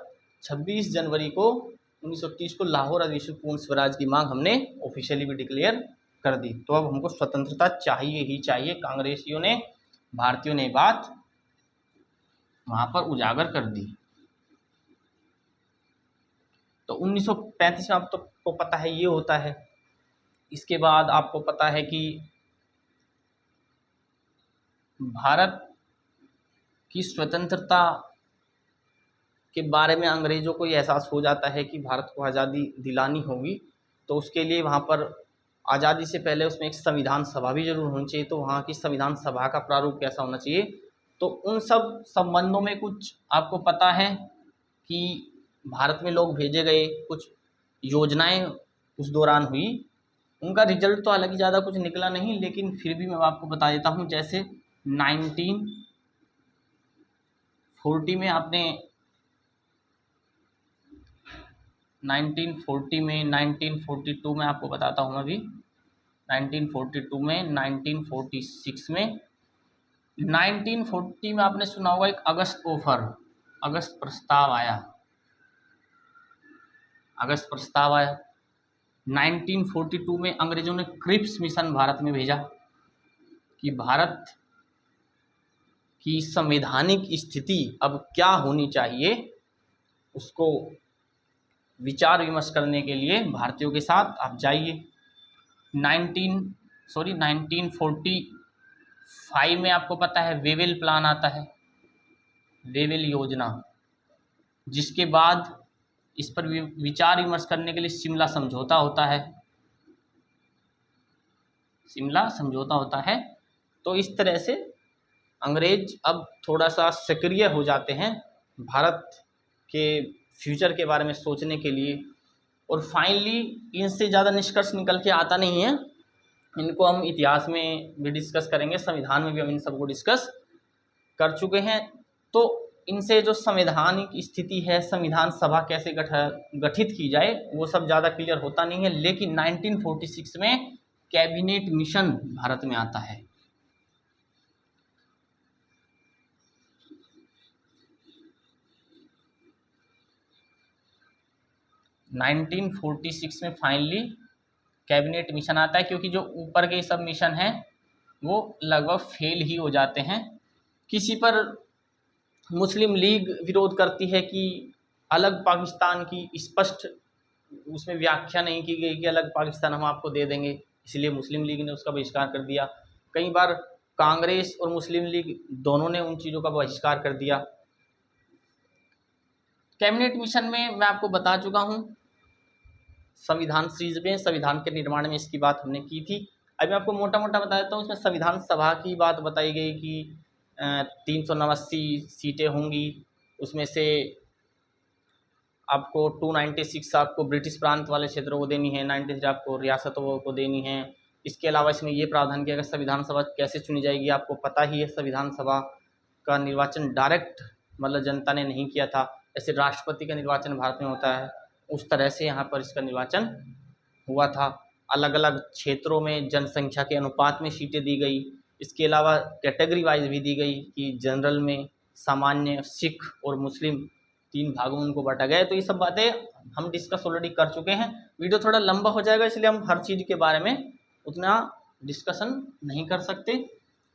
A: 26 जनवरी को 1930 को लाहौर अधिवेशन पूर्ण स्वराज की मांग हमने ऑफिशियली भी डिक्लेयर कर दी। तो अब हमको स्वतंत्रता चाहिए ही चाहिए। कांग्रेसियों ने, भारतीयों ने बात वहाँ पर उजागर कर दी। तो 1935 में आप तो को पता है ये होता है। इसके बाद आपको पता है कि भारत की स्वतंत्रता के बारे में अंग्रेज़ों को ये एहसास हो जाता है कि भारत को आज़ादी दिलानी होगी। तो उसके लिए वहाँ पर आज़ादी से पहले उसमें एक संविधान सभा भी जरूर होनी चाहिए। तो वहाँ की संविधान सभा का प्रारूप कैसा होना चाहिए, तो उन सब संबंधों में कुछ आपको पता है कि भारत में लोग भेजे गए, कुछ योजनाएं उस दौरान हुई। उनका रिजल्ट तो हालांकि ज़्यादा कुछ निकला नहीं, लेकिन फिर भी मैं आपको बता देता हूँ। जैसे 1940 में आपने 1940 में 1942 में आपको बताता हूँ अभी 1942 में 1946 में 1940 में आपने सुना होगा एक अगस्त प्रस्ताव आया। 1942 में अंग्रेजों ने क्रिप्स मिशन भारत में भेजा कि भारत की संवैधानिक स्थिति अब क्या होनी चाहिए, उसको विचार विमर्श करने के लिए भारतीयों के साथ आप जाइए। 1945 में आपको पता है वेवेल प्लान आता है, वेवेल योजना, जिसके बाद इस पर विचार विमर्श करने के लिए शिमला समझौता होता है। तो इस तरह से अंग्रेज अब थोड़ा सा सक्रिय हो जाते हैं भारत के फ्यूचर के बारे में सोचने के लिए। और फाइनली इनसे ज़्यादा निष्कर्ष निकल के आता नहीं है। इनको हम इतिहास में भी डिस्कस करेंगे, संविधान में भी हम इन सबको डिस्कस कर चुके हैं। तो इनसे जो संवैधानिक स्थिति है, संविधान सभा कैसे गठित की जाए, वो सब ज़्यादा क्लियर होता नहीं है। लेकिन 1946 में कैबिनेट मिशन भारत में आता है। 1946 में फाइनली कैबिनेट मिशन आता है, क्योंकि जो ऊपर के सब मिशन हैं वो लगभग फेल ही हो जाते हैं। किसी पर मुस्लिम लीग विरोध करती है कि अलग पाकिस्तान की स्पष्ट उसमें व्याख्या नहीं की गई कि अलग पाकिस्तान हम आपको दे देंगे, इसलिए मुस्लिम लीग ने उसका बहिष्कार कर दिया। कई बार कांग्रेस और मुस्लिम लीग दोनों ने उन चीज़ों का बहिष्कार कर दिया। कैबिनेट मिशन में मैं आपको बता चुका हूँ, संविधान सीरीज में संविधान के निर्माण में इसकी बात हमने की थी। अभी मैं आपको मोटा मोटा बता देता हूँ। उसमें संविधान सभा की बात बताई गई कि 389 सीटें होंगी, उसमें से आपको 296 आपको ब्रिटिश प्रांत वाले क्षेत्रों को देनी है, 93 आपको रियासतों को देनी है। इसके अलावा इसमें ये प्रावधान किया गया संविधान सभा कैसे चुनी जाएगी, आपको पता ही है संविधान सभा का निर्वाचन डायरेक्ट मतलब जनता ने नहीं किया था। ऐसे राष्ट्रपति का निर्वाचन भारत में होता है, उस तरह से यहाँ पर इसका निर्वाचन हुआ था। अलग अलग क्षेत्रों में जनसंख्या के अनुपात में सीटें दी गई। इसके अलावा कैटेगरी वाइज भी दी गई कि जनरल में, सामान्य, सिख और मुस्लिम 3 भागों में उनको बांटा गया। तो ये सब बातें हम डिस्कस ऑलरेडी कर चुके हैं। वीडियो थोड़ा लंबा हो जाएगा, इसलिए हम हर चीज़ के बारे में उतना डिस्कशन नहीं कर सकते,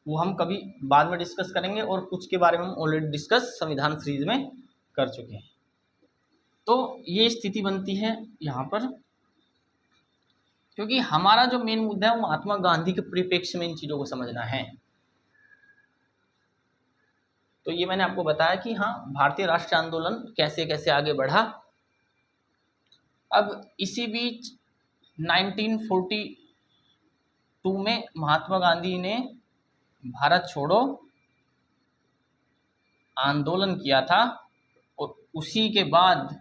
A: वो हम कभी बाद में डिस्कस करेंगे। और कुछ के बारे में हम ऑलरेडी डिस्कस संविधान सीरीज में कर चुके हैं। तो ये स्थिति बनती है यहाँ पर, क्योंकि हमारा जो मेन मुद्दा है वो महात्मा गांधी के परिप्रेक्ष्य में इन चीज़ों को समझना है। तो ये मैंने आपको बताया कि हाँ, भारतीय राष्ट्रीय आंदोलन कैसे कैसे आगे बढ़ा। अब इसी बीच 1942 में महात्मा गांधी ने भारत छोड़ो आंदोलन किया था, और उसी के बाद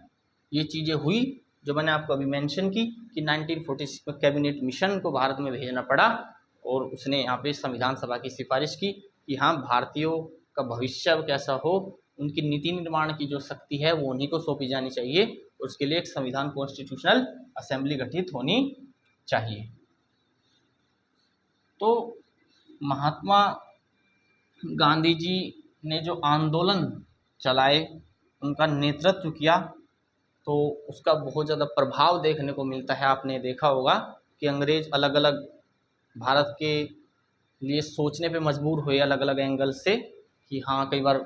A: ये चीज़ें हुई जो मैंने आपको अभी मेंशन की कि 1946 में कैबिनेट मिशन को भारत में भेजना पड़ा और उसने यहाँ पे संविधान सभा की सिफारिश की कि हाँ, भारतीयों का भविष्य कैसा हो, उनकी नीति निर्माण की जो शक्ति है वो उन्हीं को सौंपी जानी चाहिए, और उसके लिए एक संविधान कॉन्स्टिट्यूशनल असेंबली गठित होनी चाहिए। तो महात्मा गांधी जी ने जो आंदोलन चलाए, उनका नेतृत्व किया, तो उसका बहुत ज़्यादा प्रभाव देखने को मिलता है। आपने देखा होगा कि अंग्रेज़ अलग अलग भारत के लिए सोचने पे मजबूर हुए अलग अलग एंगल से कि हाँ, कई बार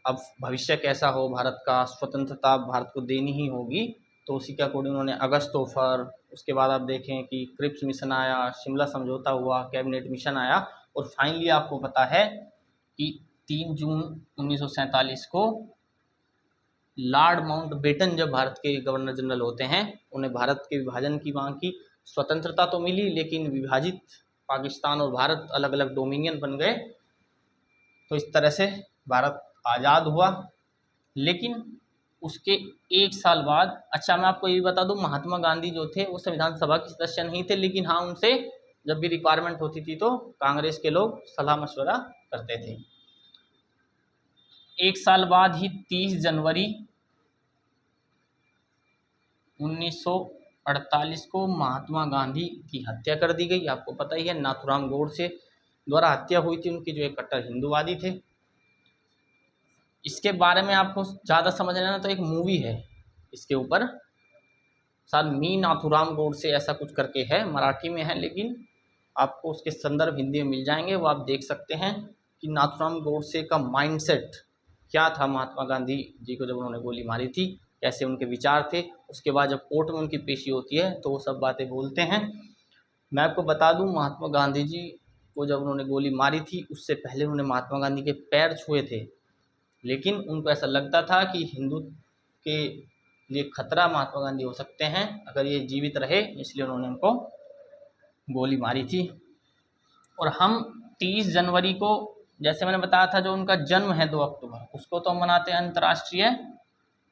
A: अब भविष्य कैसा हो भारत का, स्वतंत्रता भारत को देनी ही होगी, तो उसी के अकॉर्डिंग उन्होंने अगस्त ऑफर, उसके बाद आप देखें कि क्रिप्स मिशन आया, शिमला समझौता हुआ, कैबिनेट मिशन आया, और फाइनली आपको पता है कि 3 जून 1947 को लॉर्ड माउंटबेटन जब भारत के गवर्नर जनरल होते हैं, उन्हें भारत के विभाजन की मांग की। स्वतंत्रता तो मिली, लेकिन विभाजित पाकिस्तान और भारत अलग अलग डोमिनियन बन गए, तो इस तरह से भारत आज़ाद हुआ। लेकिन उसके 1 साल बाद, अच्छा मैं आपको ये भी बता दूं, महात्मा गांधी जो थे वो संविधान सभा के सदस्य नहीं थे, लेकिन हाँ, उनसे जब भी रिक्वायरमेंट होती थी तो कांग्रेस के लोग सलाह मशवरा करते थे। 1 साल बाद ही 30 जनवरी 1948 को महात्मा गांधी की हत्या कर दी गई। आपको पता ही है, नाथूराम गोडसे द्वारा हत्या हुई थी, उनके जो एक कट्टर हिंदूवादी थे। इसके बारे में आपको ज़्यादा समझना है तो एक मूवी है इसके ऊपर, शायद मी नाथूराम गोडसे ऐसा कुछ करके है, मराठी में है, लेकिन आपको उसके संदर्भ हिंदी में मिल जाएंगे, वो आप देख सकते हैं कि नाथूराम गोडसे का माइंडसेट क्या था महात्मा गांधी जी को जब उन्होंने गोली मारी थी, कैसे उनके विचार थे। उसके बाद जब कोर्ट में उनकी पेशी होती है तो वो सब बातें बोलते हैं। मैं आपको बता दूं, महात्मा गांधी जी को जब उन्होंने गोली मारी थी, उससे पहले उन्होंने महात्मा गांधी के पैर छुए थे, लेकिन उनको ऐसा लगता था कि हिंदू के लिए खतरा महात्मा गांधी हो सकते हैं अगर ये जीवित रहे, इसलिए उन्होंने उनको गोली मारी थी। और हम 30 जनवरी को, जैसे मैंने बताया था, जो उनका जन्म है 2 अक्टूबर, उसको तो हम मनाते हैं अंतर्राष्ट्रीय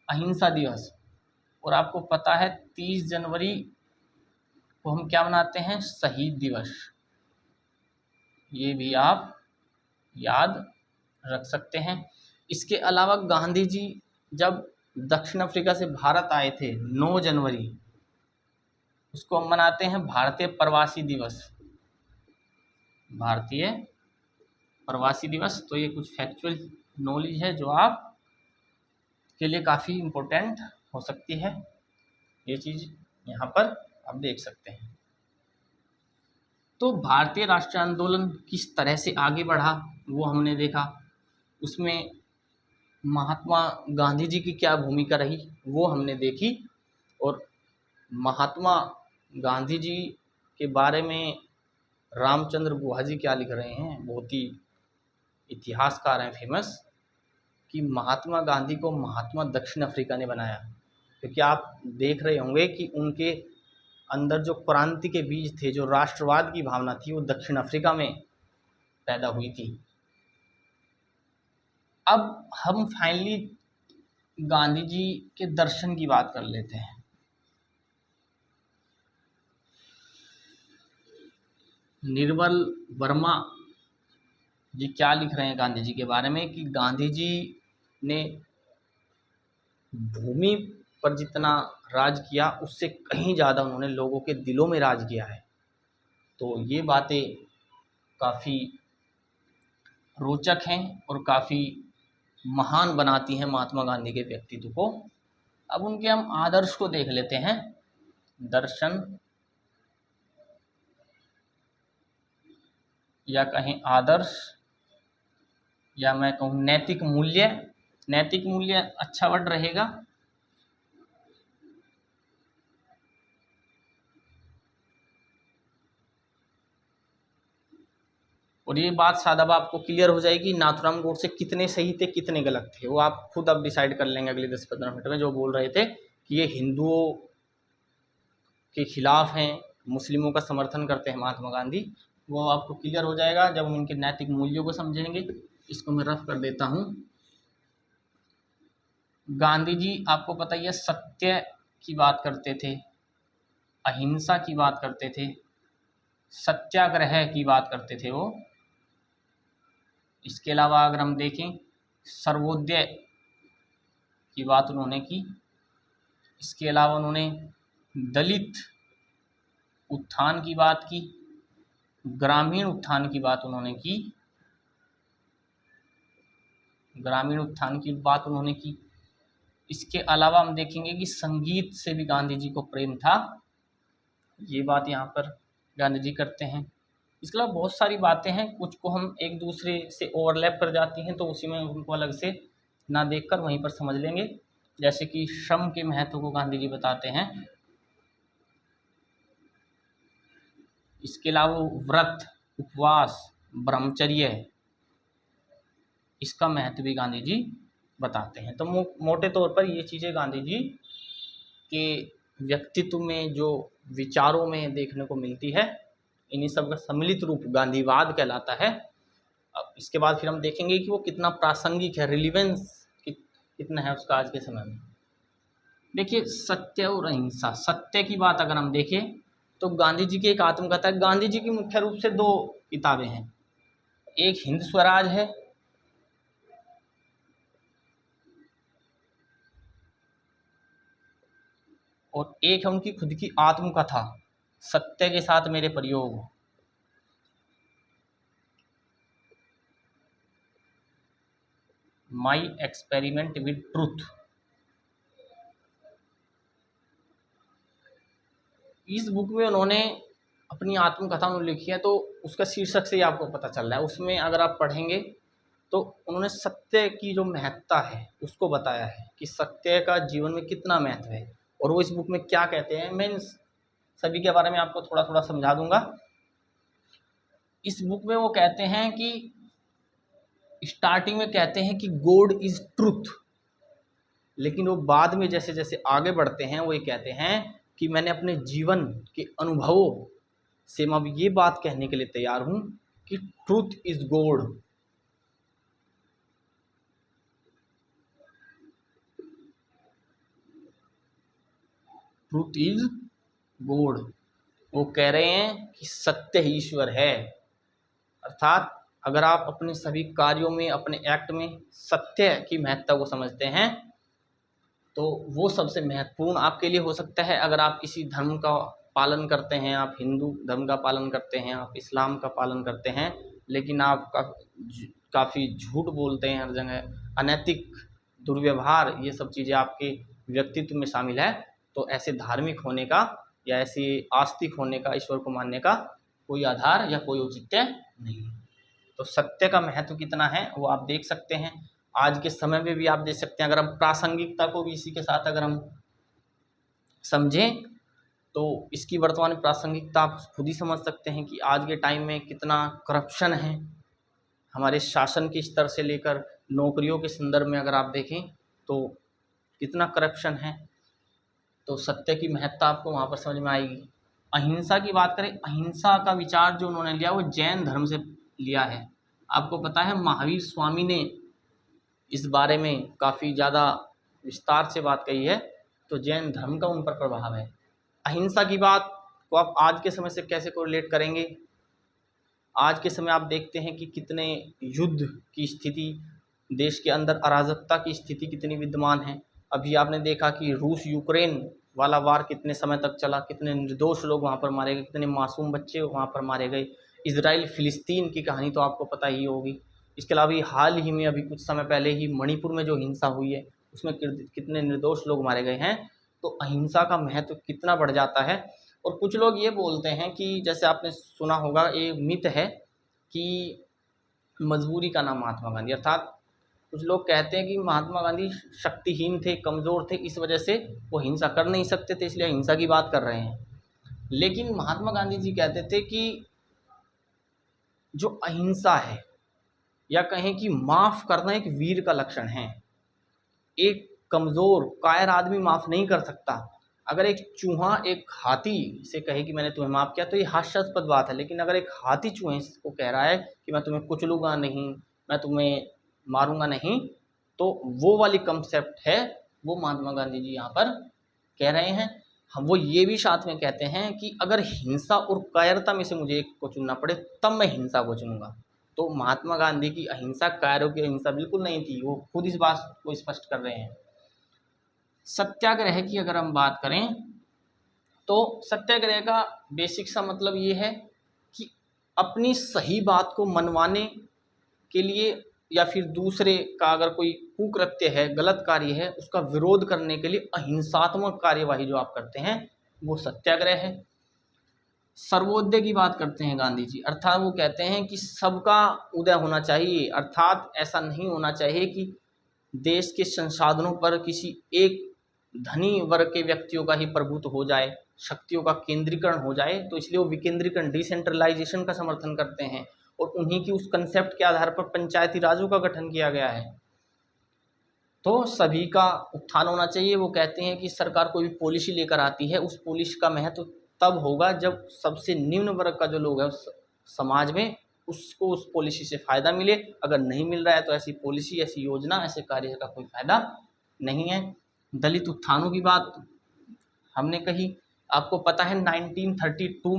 A: अहिंसा दिवस। और आपको पता है 30 जनवरी को हम क्या मनाते हैं, शहीद दिवस। ये भी आप याद रख सकते हैं। इसके अलावा गांधी जी जब दक्षिण अफ्रीका से भारत आए थे 9 जनवरी, उसको हम मनाते हैं भारतीय प्रवासी दिवस। भारतीय प्रवासी दिवस। तो ये कुछ फैक्चुअल नॉलेज है जो आप के लिए काफ़ी इम्पोर्टेंट हो सकती है। ये चीज़ यहाँ पर आप देख सकते हैं। तो भारतीय राष्ट्रीय आंदोलन किस तरह से आगे बढ़ा वो हमने देखा, उसमें महात्मा गांधी जी की क्या भूमिका रही वो हमने देखी। और महात्मा गांधी जी के बारे में रामचंद्र गुहा जी क्या लिख रहे हैं, बहुत ही इतिहासकार हैं फेमस, कि महात्मा गांधी को महात्मा दक्षिण अफ्रीका ने बनाया, क्योंकि आप देख रहे होंगे कि उनके अंदर जो क्रांति के बीज थे, जो राष्ट्रवाद की भावना थी, वो दक्षिण अफ्रीका में पैदा हुई थी। अब हम फाइनली गांधी जी के दर्शन की बात कर लेते हैं। निर्मल वर्मा जी क्या लिख रहे हैं गांधी जी के बारे में, कि गांधी जी ने भूमि पर जितना राज किया उससे कहीं ज़्यादा उन्होंने लोगों के दिलों में राज किया है। तो ये बातें काफ़ी रोचक हैं और काफ़ी महान बनाती हैं महात्मा गांधी के व्यक्तित्व को। अब उनके हम आदर्श को देख लेते हैं। दर्शन या कहें आदर्श, या मैं कहूँ नैतिक मूल्य। नैतिक मूल्य अच्छा वर्ड रहेगा। और ये बात शायद अब आपको क्लियर हो जाएगी नाथूराम गोडसे कितने सही थे कितने गलत थे, वो आप खुद अब डिसाइड कर लेंगे अगले 10-15 मिनट में। जो बोल रहे थे कि ये हिंदुओं के खिलाफ हैं, मुस्लिमों का समर्थन करते हैं महात्मा गांधी, वो आपको क्लियर हो जाएगा जब हम इनके नैतिक मूल्यों को समझेंगे। इसको मैं रफ कर देता हूँ। गांधी जी आपको पता ही है, सत्य की बात करते थे, अहिंसा की बात करते थे, सत्याग्रह की बात करते थे वो। इसके अलावा अगर हम देखें, सर्वोदय की बात उन्होंने की। इसके अलावा उन्होंने दलित उत्थान की बात की, ग्रामीण उत्थान की बात उन्होंने की, ग्रामीण उत्थान की बात उन्होंने की। इसके अलावा हम देखेंगे कि संगीत से भी गांधी जी को प्रेम था, ये बात यहाँ पर गांधी जी करते हैं। इसके अलावा बहुत सारी बातें हैं, कुछ को हम एक दूसरे से ओवरलैप कर जाती हैं, तो उसी में उनको अलग से ना देखकर वहीं पर समझ लेंगे। जैसे कि श्रम के महत्व को गांधी जी बताते हैं। इसके अलावा व्रत, उपवास, ब्रह्मचर्य, इसका महत्व भी गांधी जी बताते हैं। तो मोटे तौर पर ये चीज़ें गांधी जी के व्यक्तित्व में, जो विचारों में देखने को मिलती है, इन्हीं सब का सम्मिलित रूप गांधीवाद कहलाता है। अब इसके बाद फिर हम देखेंगे कि वो कितना प्रासंगिक है, रिलीवेंस कितना है उसका आज के समय में। देखिए, सत्य और अहिंसा, सत्य की बात अगर हम देखें तो गांधी जी की एक आत्मकथा है। गांधी जी की मुख्य रूप से 2 किताबें हैं, एक हिंद स्वराज है और एक है उनकी खुद की आत्मकथा, सत्य के साथ मेरे प्रयोग। My experiment with truth. इस बुक में उन्होंने अपनी आत्मकथा में लिखी है, तो उसका शीर्षक से ही आपको पता चल रहा है। उसमें अगर आप पढ़ेंगे तो उन्होंने सत्य की जो महत्ता है उसको बताया है कि सत्य का जीवन में कितना महत्व है, और वो इस बुक में क्या कहते हैं, मैं इन सभी के बारे में आपको थोड़ा थोड़ा समझा दूंगा। इस बुक में वो कहते हैं कि स्टार्टिंग में कहते हैं कि गॉड इज ट्रूथ, लेकिन वो बाद में जैसे जैसे आगे बढ़ते हैं वो ये कहते हैं कि मैंने अपने जीवन के अनुभवों से मैं अब ये बात कहने के लिए तैयार हूं कि truth is God. Truth is God. वो कह रहे हैं कि सत्य ही ईश्वर है। अर्थात अगर आप अपने सभी कार्यों में, अपने एक्ट में सत्य की महत्ता को समझते हैं तो वो सबसे महत्वपूर्ण आपके लिए हो सकता है। अगर आप किसी धर्म का पालन करते हैं, आप हिंदू धर्म का पालन करते हैं, आप इस्लाम का पालन करते हैं, लेकिन आप काफ़ी झूठ बोलते हैं हर जगह, अनैतिक दुर्व्यवहार, ये सब चीज़ें आपके व्यक्तित्व में शामिल है, तो ऐसे धार्मिक होने का या ऐसे आस्तिक होने का, ईश्वर को मानने का कोई आधार या कोई औचित्य नहीं। तो सत्य का महत्व कितना है वो आप देख सकते हैं। आज के समय में भी आप देख सकते हैं। अगर हम प्रासंगिकता को भी इसी के साथ अगर हम समझें तो इसकी वर्तमान प्रासंगिकता आप खुद ही समझ सकते हैं कि आज के टाइम में कितना करप्शन है, हमारे शासन के स्तर से लेकर नौकरियों के संदर्भ में अगर आप देखें तो कितना करप्शन है। तो सत्य की महत्ता आपको वहाँ पर समझ में आएगी। अहिंसा की बात करें, अहिंसा का विचार जो उन्होंने लिया वो जैन धर्म से लिया है। आपको पता है महावीर स्वामी ने इस बारे में काफ़ी ज़्यादा विस्तार से बात कही है, तो जैन धर्म का उन पर प्रभाव है। अहिंसा की बात को आप आज के समय से कैसे कोरिलेट करेंगे? आज के समय आप देखते हैं कि कितने युद्ध की स्थिति, देश के अंदर अराजकता की स्थिति कितनी विद्यमान है। अभी आपने देखा कि रूस यूक्रेन वाला वार कितने समय तक चला, कितने निर्दोष लोग वहाँ पर मारे गए, कितने मासूम बच्चे वहाँ पर मारे गए। इजराइल फिलिस्तीन की कहानी तो आपको पता ही होगी। इसके अलावा हाल ही में अभी कुछ समय पहले ही मणिपुर में जो हिंसा हुई है उसमें कितने निर्दोष लोग मारे गए हैं। तो अहिंसा का महत्व कितना बढ़ जाता है। और कुछ लोग ये बोलते हैं कि जैसे आपने सुना होगा, ये मिथ है कि मजबूरी का नाम महात्मा गांधी, अर्थात कुछ लोग कहते हैं कि महात्मा गांधी शक्तिहीन थे, कमज़ोर थे, इस वजह से वो हिंसा कर नहीं सकते थे, इसलिए हिंसा की बात कर रहे हैं। लेकिन महात्मा गांधी जी कहते थे कि जो अहिंसा है या कहें कि माफ़ करना एक वीर का लक्षण है। एक कमज़ोर कायर आदमी माफ़ नहीं कर सकता। अगर एक चूहा एक हाथी से कहे कि मैंने तुम्हें माफ़ किया तो ये हास्यास्पद बात है, लेकिन अगर एक हाथी चूहे को कह रहा है कि मैं तुम्हें कुचलूँगा नहीं, मैं तुम्हें मारूंगा नहीं, तो वो वाली कंसेप्ट है, वो महात्मा गांधी जी यहाँ पर कह रहे हैं। हम वो ये भी साथ में कहते हैं कि अगर हिंसा और कायरता में से मुझे एक को चुनना पड़े तब मैं हिंसा को चुनूंगा। तो महात्मा गांधी की अहिंसा कायरों की अहिंसा बिल्कुल नहीं थी, वो खुद इस बात को स्पष्ट कर रहे हैं। सत्याग्रह की अगर हम बात करें तो सत्याग्रह का बेसिक सा मतलब ये है कि अपनी सही बात को मनवाने के लिए या फिर दूसरे का अगर कोई कुकृत्य है, गलत कार्य है, उसका विरोध करने के लिए अहिंसात्मक कार्यवाही जो आप करते हैं वो सत्याग्रह है। सर्वोदय की बात करते हैं गांधी जी, अर्थात वो कहते हैं कि सबका उदय होना चाहिए, अर्थात ऐसा नहीं होना चाहिए कि देश के संसाधनों पर किसी एक धनी वर्ग के व्यक्तियों का ही प्रभुत्व हो जाए, शक्तियों का केंद्रीकरण हो जाए। तो इसलिए वो विकेंद्रीकरण, डिसेंट्रलाइजेशन का समर्थन करते हैं और उन्हीं की उस कंसेप्ट के आधार पर पंचायती राजों का गठन किया गया है। तो सभी का उत्थान होना चाहिए। वो कहते हैं कि सरकार कोई भी पॉलिसी लेकर आती है, उस पॉलिसी का महत्व तब होगा जब सबसे निम्न वर्ग का जो लोग है उस समाज में उसको उस पॉलिसी से फ़ायदा मिले। अगर नहीं मिल रहा है तो ऐसी पॉलिसी, ऐसी योजना, ऐसे कार्य का कोई फ़ायदा नहीं है। दलित उत्थानों की बात हमने कही। आपको पता है 1932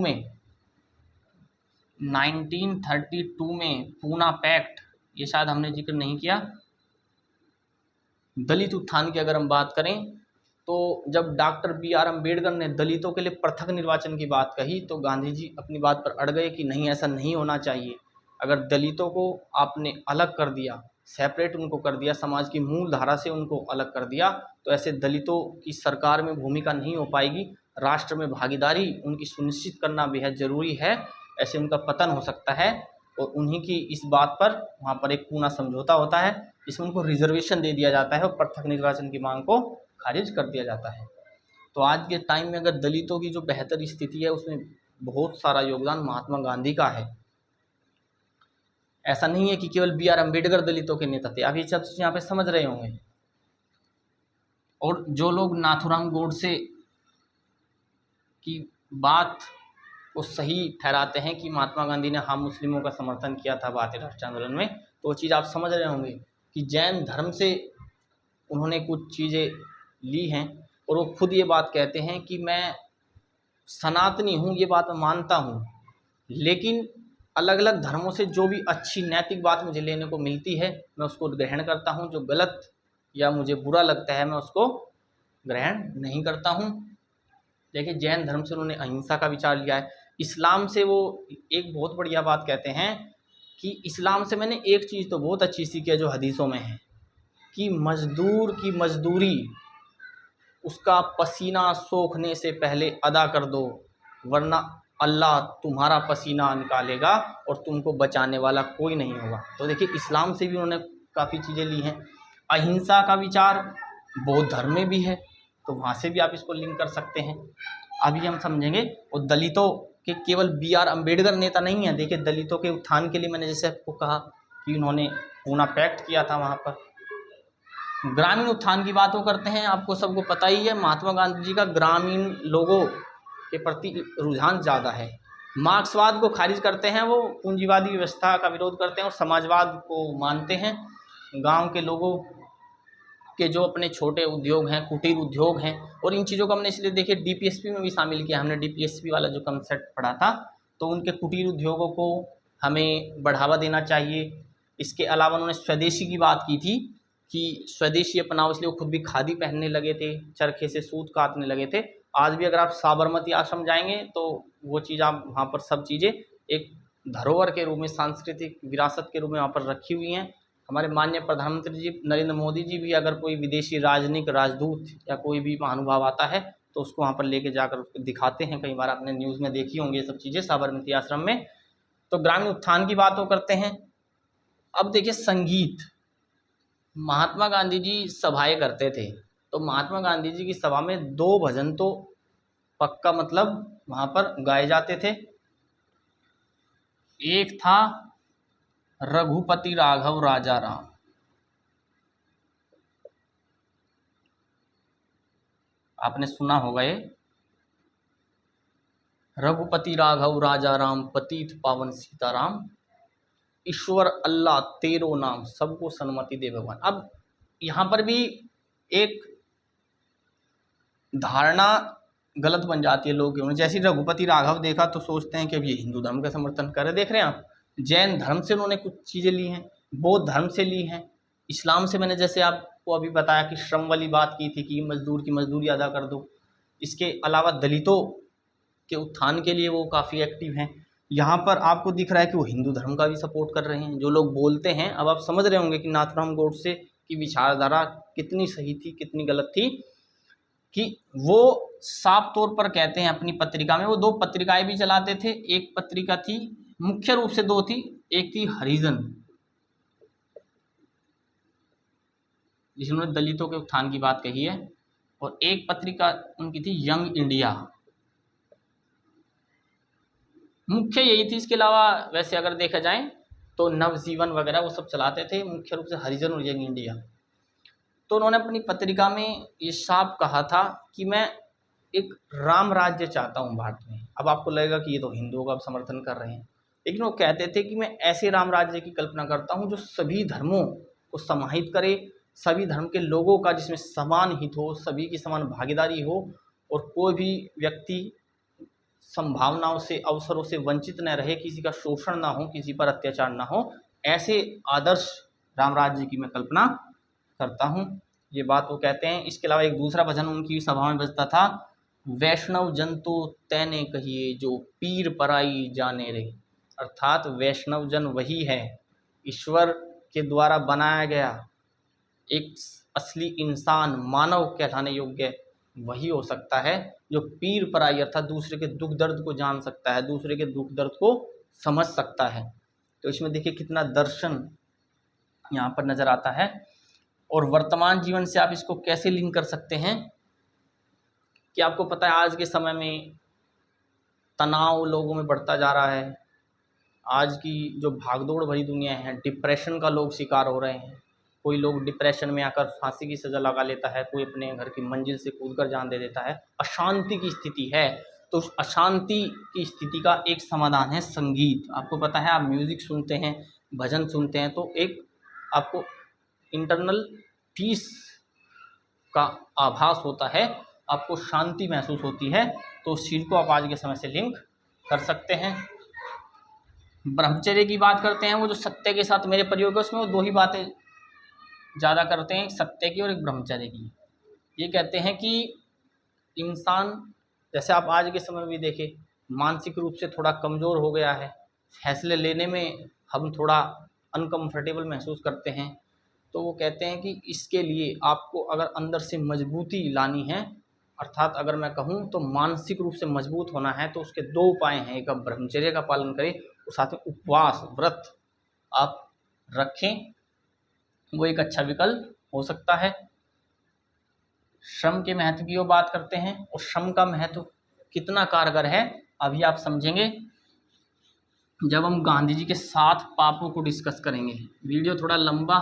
A: में पूना पैक्ट, ये शायद हमने जिक्र नहीं किया। दलित उत्थान की अगर हम बात करें तो जब डॉक्टर BR अम्बेडकर ने दलितों के लिए पृथक निर्वाचन की बात कही तो गांधी जी अपनी बात पर अड़ गए कि नहीं, ऐसा नहीं होना चाहिए। अगर दलितों को आपने अलग कर दिया, सेपरेट उनको कर दिया, समाज की मूल धारा से उनको अलग कर दिया, तो ऐसे दलितों की सरकार में भूमिका नहीं हो पाएगी। राष्ट्र में भागीदारी उनकी सुनिश्चित करना बेहद ज़रूरी है, ऐसे उनका पतन हो सकता है। और उन्हीं की इस बात पर वहाँ पर एक पूना समझौता होता है जिसमें उनको रिजर्वेशन दे दिया जाता है और पृथक निर्वाचन की मांग को खारिज कर दिया जाता है। तो आज के टाइम में अगर दलितों की जो बेहतर स्थिति है उसमें बहुत सारा योगदान महात्मा गांधी का है। ऐसा नहीं है कि केवल BR अम्बेडकर दलितों के नेता थे, आप ये सब चीज़ यहाँ पे समझ रहे होंगे। और जो लोग नाथूराम गोडसे की बात को सही ठहराते हैं कि महात्मा गांधी ने हम मुस्लिमों का समर्थन किया था भारतीय राष्ट्रीय आंदोलन में, तो वो चीज़ आप समझ रहे होंगे कि जैन धर्म से उन्होंने कुछ चीज़ें ली हैं। और वो खुद ये बात कहते हैं कि मैं सनातनी हूँ, ये बात मैं मानता हूँ, लेकिन अलग अलग धर्मों से जो भी अच्छी नैतिक बात मुझे लेने को मिलती है मैं उसको ग्रहण करता हूँ, जो गलत या मुझे बुरा लगता है मैं उसको ग्रहण नहीं करता हूँ। देखिए, जैन धर्म से उन्होंने अहिंसा का विचार लिया है। इस्लाम से वो एक बहुत बढ़िया बात कहते हैं कि इस्लाम से मैंने एक चीज़ तो बहुत अच्छी सीखी है जो हदीसों में है कि मजदूर की मजदूरी उसका पसीना सोखने से पहले अदा कर दो, वरना अल्लाह तुम्हारा पसीना निकालेगा और तुमको बचाने वाला कोई नहीं होगा। तो देखिए, इस्लाम से भी उन्होंने काफ़ी चीज़ें ली हैं। अहिंसा का विचार बौद्ध धर्म में भी है, तो वहाँ से भी आप इसको लिंक कर सकते हैं। अभी हम समझेंगे। और दलितों के केवल BR अम्बेडकर नेता नहीं है। देखिए, दलितों के उत्थान के लिए मैंने जैसे आपको कहा कि उन्होंने पूना पैक्ट किया था, वहाँ पर ग्रामीण उत्थान की बात वो करते हैं। आपको सबको पता ही है महात्मा गांधी जी का ग्रामीण लोगों के प्रति रुझान ज़्यादा है। मार्क्सवाद को खारिज करते हैं, वो पूंजीवादी व्यवस्था का विरोध करते हैं और समाजवाद को मानते हैं। गांव के लोगों के जो अपने छोटे उद्योग हैं, कुटीर उद्योग हैं, और इन चीज़ों को हमने इसलिए देखिए DPSP में भी शामिल किया। हमने DPSP वाला जो कंसेप्ट पढ़ा था, तो उनके कुटीर उद्योगों को हमें बढ़ावा देना चाहिए। इसके अलावा उन्होंने स्वदेशी की बात की थी कि स्वदेशी अपनाओ, इसलिए वो खुद भी खादी पहनने लगे थे, चरखे से सूत काटने लगे थे। आज भी अगर आप साबरमती आश्रम जाएंगे तो वो चीज़ आप वहाँ पर सब चीज़ें एक धरोहर के रूप में, सांस्कृतिक विरासत के रूप में वहाँ पर रखी हुई हैं। हमारे माननीय प्रधानमंत्री जी नरेंद्र मोदी जी भी अगर कोई विदेशी राजनयिक राजदूत या कोई भी महानुभाव आता है तो उसको वहाँ पर लेके जाकर उसको दिखाते हैं। कई बार आपने न्यूज़ में देखी होंगी ये सब चीज़ें साबरमती आश्रम में। तो ग्रामीण उत्थान की बात वो करते हैं। अब देखिए, संगीत, महात्मा गांधी जी सभाएं करते थे, तो महात्मा गांधी जी की सभा में 2 भजन तो पक्का मतलब वहाँ पर गाए जाते थे। एक था रघुपति राघव राजा राम, आपने सुना होगा ये, रघुपति राघव राजा राम, पतित पावन सीताराम, ईश्वर अल्लाह तेरो नाम, सबको सन्मति दे भगवान। अब यहाँ पर भी एक धारणा गलत बन जाती है लोगों की। जैसे रघुपति राघव देखा तो सोचते हैं कि अब ये हिंदू धर्म का समर्थन कर रहे। देख रहे हैं आप, जैन धर्म से उन्होंने कुछ चीज़ें ली हैं, बौद्ध धर्म से ली हैं, इस्लाम से मैंने जैसे आपको अभी बताया कि श्रम वाली बात की थी कि मजदूर की मजदूरी अदा कर दो। इसके अलावा दलितों के उत्थान के लिए वो काफ़ी एक्टिव हैं। यहाँ पर आपको दिख रहा है कि वो हिंदू धर्म का भी सपोर्ट कर रहे हैं। जो लोग बोलते हैं, अब आप समझ रहे होंगे कि नाथूराम गोडसे की विचारधारा कितनी सही थी कितनी गलत थी, कि वो साफ तौर पर कहते हैं अपनी पत्रिका में। वो 2 पत्रिकाएं भी चलाते थे। एक पत्रिका थी, मुख्य रूप से 2 थी, एक थी हरिजन जिसमें दलितों के उत्थान की बात कही है, और एक पत्रिका उनकी थी यंग इंडिया। मुख्य यही थी। इसके अलावा वैसे अगर देखा जाए तो नवजीवन वगैरह वो सब चलाते थे, मुख्य रूप से हरिजन और यंग इंडिया। तो उन्होंने अपनी पत्रिका में ये साफ कहा था कि मैं एक राम राज्य चाहता हूँ भारत में। अब आपको लगेगा कि ये तो हिंदुओं का समर्थन कर रहे हैं, लेकिन वो कहते थे कि मैं ऐसे राम राज्य की कल्पना करता हूँ जो सभी धर्मों को समाहित करे, सभी धर्म के लोगों का जिसमें समान हित हो, सभी की समान भागीदारी हो, और कोई भी व्यक्ति संभावनाओं से, अवसरों से वंचित न रहे, किसी का शोषण ना हो, किसी पर अत्याचार ना हो। ऐसे आदर्श राम राज्य की मैं कल्पना करता हूँ, ये बात वो कहते हैं। इसके अलावा एक दूसरा भजन उनकी सभा में बजता था, वैष्णव जन तो तैने कहिए जो पीर पराई जाने रहे। अर्थात वैष्णव जन वही है, ईश्वर के द्वारा बनाया गया एक असली इंसान, मानव कहलाने योग्य वही हो सकता है जो पीर पराई अर्थात दूसरे के दुख दर्द को जान सकता है, दूसरे के दुख दर्द को समझ सकता है। तो इसमें देखिए कितना दर्शन यहाँ पर नजर आता है। और वर्तमान जीवन से आप इसको कैसे लिंक कर सकते हैं कि आपको पता है आज के समय में तनाव लोगों में बढ़ता जा रहा है। आज की जो भागदौड़ भरी दुनिया है, डिप्रेशन का लोग शिकार हो रहे हैं। कोई लोग डिप्रेशन में आकर फांसी की सज़ा लगा लेता है, कोई अपने घर की मंजिल से कूदकर जान दे देता है। अशांति की स्थिति है, तो उस अशांति की स्थिति का एक समाधान है संगीत। आपको पता है, आप म्यूज़िक सुनते हैं, भजन सुनते हैं, तो एक आपको इंटरनल पीस का आभास होता है, आपको शांति महसूस होती है। तो उस चीज़ को आप आज के समय से लिंक कर सकते हैं। ब्रह्मचर्य की बात करते हैं, वो जो सत्य के साथ मेरे प्रयोग है उसमें वो 2 ही बातें ज़्यादा करते हैं, एक सत्य की और एक ब्रह्मचर्य की। ये कहते हैं कि इंसान, जैसे आप आज के समय में भी देखें, मानसिक रूप से थोड़ा कमज़ोर हो गया है, फैसले लेने में हम थोड़ा अनकम्फर्टेबल महसूस करते हैं। तो वो कहते हैं कि इसके लिए आपको अगर अंदर से मजबूती लानी है, अर्थात अगर मैं कहूँ तो मानसिक रूप से मजबूत होना है, तो उसके 2 उपाय हैं। एक, आप ब्रह्मचर्य का पालन करें और साथ में उपवास व्रत आप रखें, वो एक अच्छा विकल्प हो सकता है। श्रम के महत्व की वो बात करते हैं, और श्रम का महत्व कितना कारगर है अभी आप समझेंगे जब हम गांधी जी के 7 पापों को डिस्कस करेंगे। वीडियो थोड़ा लंबा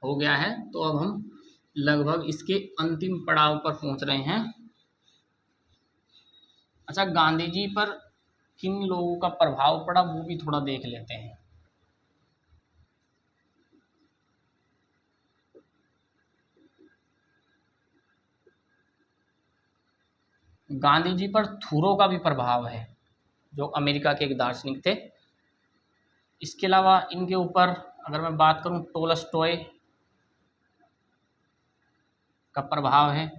A: हो गया है, तो अब हम लगभग इसके अंतिम पड़ाव पर पहुंच रहे हैं। अच्छा, गांधी जी पर किन लोगों का प्रभाव पड़ा वो भी थोड़ा देख लेते हैं। गांधी जी पर थूरो का भी प्रभाव है, जो अमेरिका के एक दार्शनिक थे। इसके अलावा इनके ऊपर अगर मैं बात करूं, टोलस्टॉय का प्रभाव है,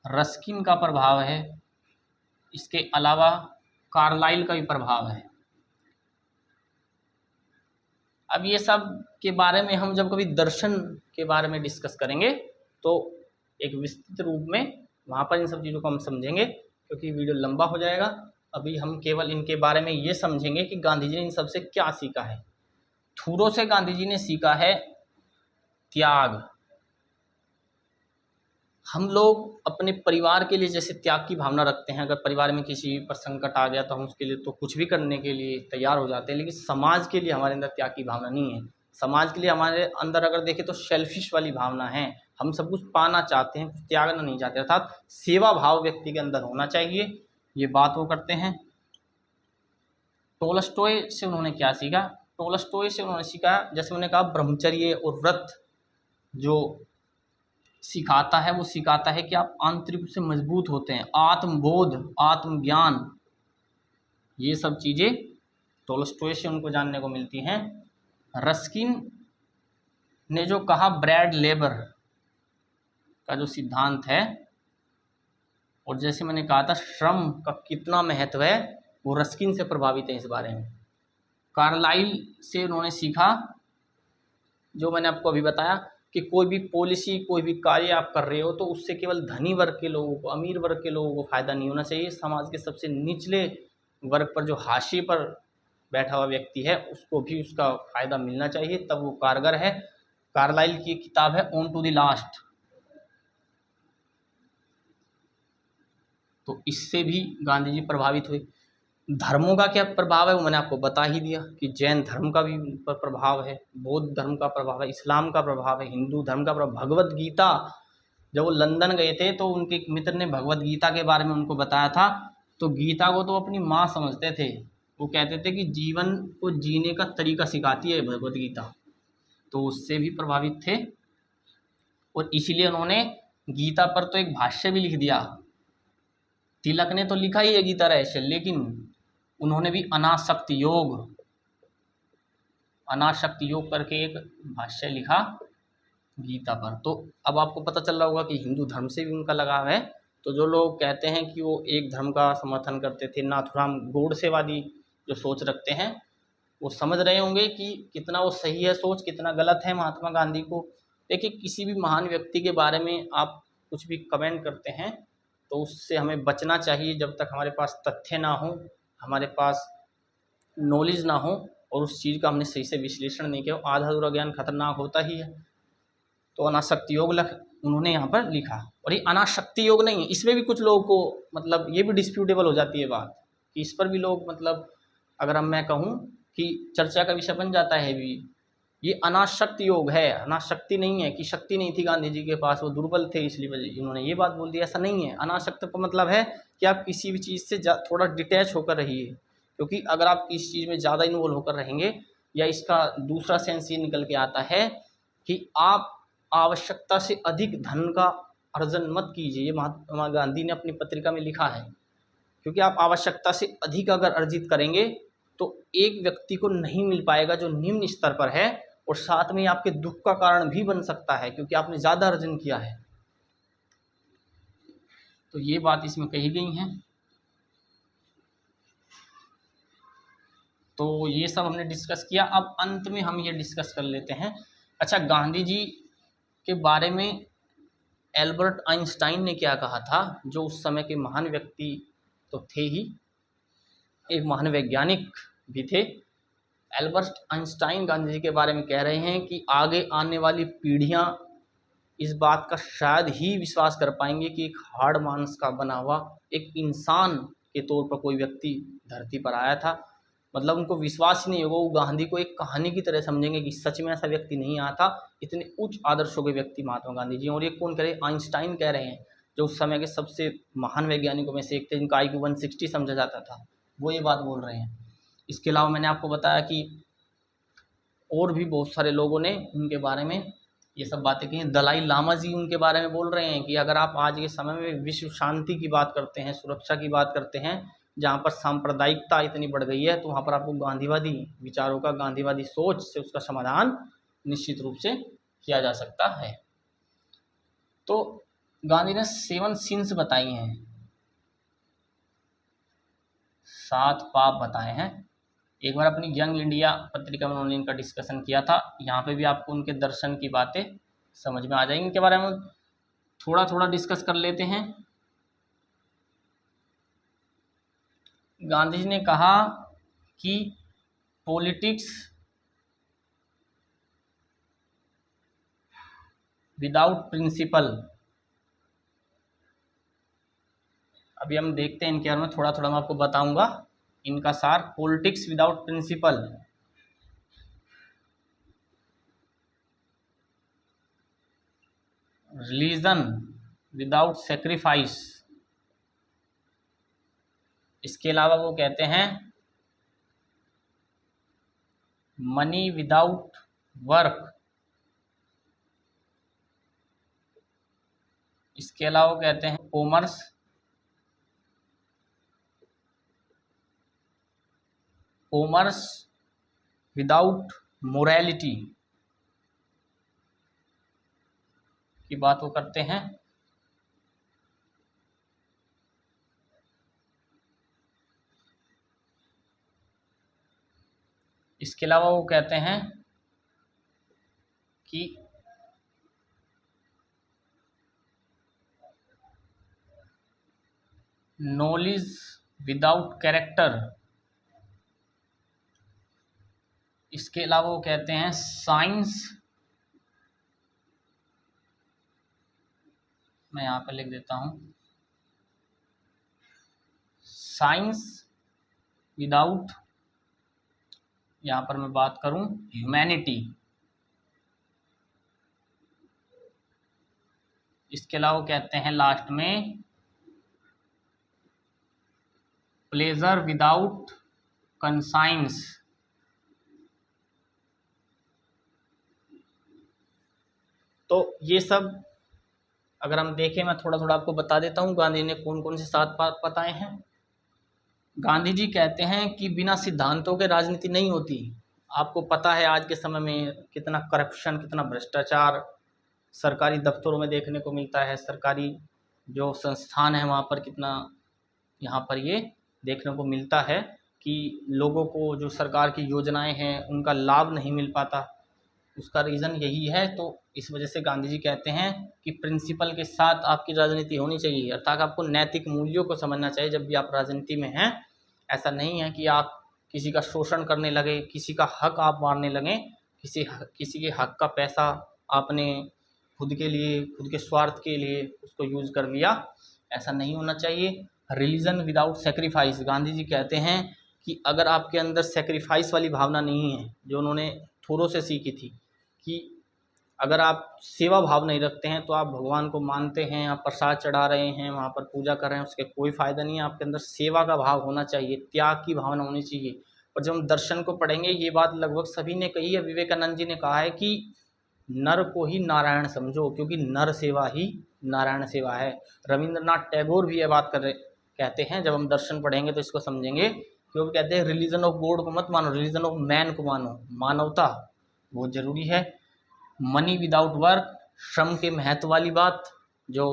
A: रस्किन का प्रभाव है, इसके अलावा कार्लाइल का भी प्रभाव है। अब ये सब के बारे में हम जब कभी दर्शन के बारे में डिस्कस करेंगे तो एक विस्तृत रूप में वहाँ पर इन सब चीज़ों को हम समझेंगे, क्योंकि वीडियो लंबा हो जाएगा। अभी हम केवल इनके बारे में ये समझेंगे कि गांधी जी ने इन सब से क्या सीखा है। थूरो से गांधी जी ने सीखा है त्याग। हम लोग अपने परिवार के लिए जैसे त्याग की भावना रखते हैं, अगर परिवार में किसी पर संकट आ गया तो हम उसके लिए तो कुछ भी करने के लिए तैयार हो जाते हैं, लेकिन समाज के लिए हमारे अंदर त्याग की भावना नहीं है। समाज के लिए हमारे अंदर अगर देखें तो सेल्फिश वाली भावना है, हम सब कुछ पाना चाहते हैं, कुछ त्यागना नहीं चाहते, अर्थात सेवा भाव व्यक्ति के अंदर होना चाहिए। ये बात वो करते हैं। टोलस्टॉय से उन्होंने क्या सीखा? टोलस्टॉय से उन्होंने सीखा, जैसे उन्होंने कहा, ब्रह्मचर्य और व्रत जो सिखाता है वो सिखाता है कि आप आंतरिक रूप से मजबूत होते हैं, आत्मबोध, आत्मज्ञान, ये सब चीज़ें टोल्स्टॉय से उनको जानने को मिलती हैं। रस्किन ने जो कहा ब्रैड लेबर का जो सिद्धांत है, और जैसे मैंने कहा था श्रम का कितना महत्व है, वो रस्किन से प्रभावित है इस बारे में। कार्लाइल से उन्होंने सीखा, जो मैंने आपको अभी बताया, कि कोई भी पॉलिसी, कोई भी कार्य आप कर रहे हो तो उससे केवल धनी वर्ग के लोगों को, अमीर वर्ग के लोगों को फ़ायदा नहीं होना चाहिए, समाज के सबसे निचले वर्ग पर, जो हाशिए पर बैठा हुआ व्यक्ति है, उसको भी उसका फ़ायदा मिलना चाहिए, तब वो कारगर है। कार्लाइल की किताब है ऑन टू द लास्ट। तो इससे भी गांधी जी प्रभावित हुए। धर्मों का क्या प्रभाव है वो मैंने आपको बता ही दिया कि जैन धर्म का भी उन पर प्रभाव है, बौद्ध धर्म का प्रभाव है, इस्लाम का प्रभाव है, हिंदू धर्म का प्रभाव। भगवत गीता, जब वो लंदन गए थे तो उनके एक मित्र ने भगवत गीता के बारे में उनको बताया था, तो गीता को तो अपनी माँ समझते थे। वो कहते थे कि जीवन को जीने का तरीका सिखाती है भगवत गीता, तो उससे भी प्रभावित थे। और इसीलिए उन्होंने गीता पर तो एक भाष्य भी लिख दिया। तिलक ने तो लिखा ही है गीता रहस्य, लेकिन उन्होंने भी अनासक्ति योग करके एक भाष्य लिखा गीता पर। तो अब आपको पता चल रहा होगा कि हिंदू धर्म से भी उनका लगाव है। तो जो लोग कहते हैं कि वो एक धर्म का समर्थन करते थे, नाथुराम गोडसेवादी जो सोच रखते हैं, वो समझ रहे होंगे कि कितना वो सही है सोच, कितना गलत है महात्मा गांधी को। देखिए, किसी भी महान व्यक्ति के बारे में आप कुछ भी कमेंट करते हैं तो उससे हमें बचना चाहिए जब तक हमारे पास तथ्य ना हो, हमारे पास नॉलेज ना हो, और उस चीज़ का हमने सही से विश्लेषण नहीं किया। आधा अधूरा ज्ञान खतरनाक होता ही है। तो अनासक्ति योग उन्होंने यहाँ पर लिखा। और ये अनासक्ति योग नहीं है, इसमें भी कुछ लोगों को मतलब ये भी डिस्प्यूटेबल हो जाती है बात, कि इस पर भी लोग मतलब अगर हम मैं कहूँ कि चर्चा का विषय बन जाता है भी। ये अनासक्ति योग है, अनासक्ति नहीं है कि शक्ति नहीं थी गांधी जी के पास, वो दुर्बल थे इसलिए वजह उन्होंने ये बात बोल दी, ऐसा नहीं है। अनासक्त का मतलब है कि आप किसी भी चीज़ से थोड़ा डिटैच होकर रहिए, क्योंकि अगर आप किसी चीज़ में ज़्यादा इन्वॉल्व होकर रहेंगे, या इसका दूसरा सेंस ये निकल के आता है कि आप आवश्यकता से अधिक धन का अर्जन मत कीजिए। ये महात्मा गांधी ने अपनी पत्रिका में लिखा है, क्योंकि आप आवश्यकता से अधिक अगर अर्जित करेंगे तो एक व्यक्ति को नहीं मिल पाएगा जो निम्न स्तर पर है, और साथ में आपके दुख का कारण भी बन सकता है क्योंकि आपने ज़्यादा अर्जन किया है। तो ये बात इसमें कही गई है। तो ये सब हमने डिस्कस किया। अब अंत में हम ये डिस्कस कर लेते हैं, अच्छा गांधी जी के बारे में एल्बर्ट आइंस्टाइन ने क्या कहा था, जो उस समय के महान व्यक्ति तो थे ही, एक महान वैज्ञानिक भी थे। एल्बर्ट आइंस्टाइन गांधी जी के बारे में कह रहे हैं कि आगे आने वाली पीढ़ियां इस बात का शायद ही विश्वास कर पाएंगे कि एक हाड़ मांस का बना हुआ एक इंसान के तौर पर कोई व्यक्ति धरती पर आया था। मतलब उनको विश्वास ही नहीं होगा, वो गांधी को एक कहानी की तरह समझेंगे कि सच में ऐसा व्यक्ति नहीं आया था। इतने उच्च आदर्शों के व्यक्ति महात्मा गांधी जी। और ये कौन कह रहे हैं? आइंस्टाइन कह रहे हैं, जो उस समय के सबसे महान वैज्ञानिकों में से एक थे, जिनका IQ 160 समझा जाता था, वो ये बात बोल रहे हैं। इसके अलावा मैंने आपको बताया कि और भी बहुत सारे लोगों ने उनके बारे में ये सब बातें की हैं। दलाई लामा जी उनके बारे में बोल रहे हैं कि अगर आप आज के समय में विश्व शांति की बात करते हैं, सुरक्षा की बात करते हैं, जहाँ पर सांप्रदायिकता इतनी बढ़ गई है, तो वहाँ पर आपको गांधीवादी विचारों का, गांधीवादी सोच से उसका समाधान निश्चित रूप से किया जा सकता है। तो गांधी ने 7 सिंस बताई हैं, 7 पाप बताए हैं। एक बार अपनी यंग इंडिया पत्रिका में उन्होंने इनका डिस्कशन किया था। यहाँ पे भी आपको उनके दर्शन की बातें समझ में आ जाएंगी। इनके बारे में थोड़ा थोड़ा डिस्कस कर लेते हैं। गांधी जी ने कहा कि पॉलिटिक्स विदाउट प्रिंसिपल, अभी हम देखते हैं इनके बारे में, थोड़ा थोड़ा मैं आपको बताऊंगा इनका सार। Politics without principle, religion without sacrifice, इसके अलावा वो कहते हैं मनी विदाउट वर्क, इसके अलावा कहते हैं कॉमर्स विदाउट मोरालिटी की बात वो करते हैं। इसके अलावा वो कहते हैं कि नॉलेज विदाउट कैरेक्टर। इसके अलावा वो कहते हैं साइंस, मैं यहाँ पे लिख देता हूँ, साइंस विदाउट, यहाँ पर मैं बात करूँ ह्यूमैनिटी। इसके अलावा कहते हैं लास्ट में प्लेजर विदाउट कंसाइंस। तो ये सब अगर हम देखें, मैं थोड़ा थोड़ा आपको बता देता हूँ गांधी ने कौन कौन से 7 बात बताए हैं। गांधी जी कहते हैं कि बिना सिद्धांतों के राजनीति नहीं होती। आपको पता है आज के समय में कितना करप्शन, कितना भ्रष्टाचार सरकारी दफ्तरों में देखने को मिलता है, सरकारी जो संस्थान है वहाँ पर कितना यहाँ पर ये देखने को मिलता है कि लोगों को जो सरकार की योजनाएं हैं उनका लाभ नहीं मिल पाता। उसका रीज़न यही है। तो इस वजह से गांधी जी कहते हैं कि प्रिंसिपल के साथ आपकी राजनीति होनी चाहिए, अर्थात आपको नैतिक मूल्यों को समझना चाहिए जब भी आप राजनीति में हैं। ऐसा नहीं है कि आप किसी का शोषण करने लगे, किसी का हक आप मारने लगें, किसी के हक का पैसा आपने खुद के लिए, खुद के स्वार्थ के लिए उसको यूज़ कर लिया। ऐसा नहीं होना चाहिए। Religion without sacrifice. Gandhi ji कहते हैं कि अगर आपके अंदर सेक्रीफाइस वाली भावना नहीं है, जो उन्होंने थोरों से सीखी थी, कि अगर आप सेवा भाव नहीं रखते हैं तो आप भगवान को मानते हैं, आप प्रसाद चढ़ा रहे हैं, वहाँ पर पूजा कर रहे हैं, उसके कोई फ़ायदा नहीं है। आपके अंदर सेवा का भाव होना चाहिए, त्याग की भावना होनी चाहिए। और जब हम दर्शन को पढ़ेंगे, ये बात लगभग सभी ने कही है। विवेकानंद जी ने कहा है कि नर को ही नारायण समझो, क्योंकि नर सेवा ही नारायण सेवा है। रविंद्रनाथ टैगोर भी ये बात कहते हैं। जब हम दर्शन पढ़ेंगे तो इसको समझेंगे कि वो कहते हैं रिलीजन ऑफ गॉड को मत मानो, रिलीजन ऑफ मैन को मानो। मानवता बहुत ज़रूरी है। मनी विदाउट वर्क, श्रम के महत्व वाली बात जो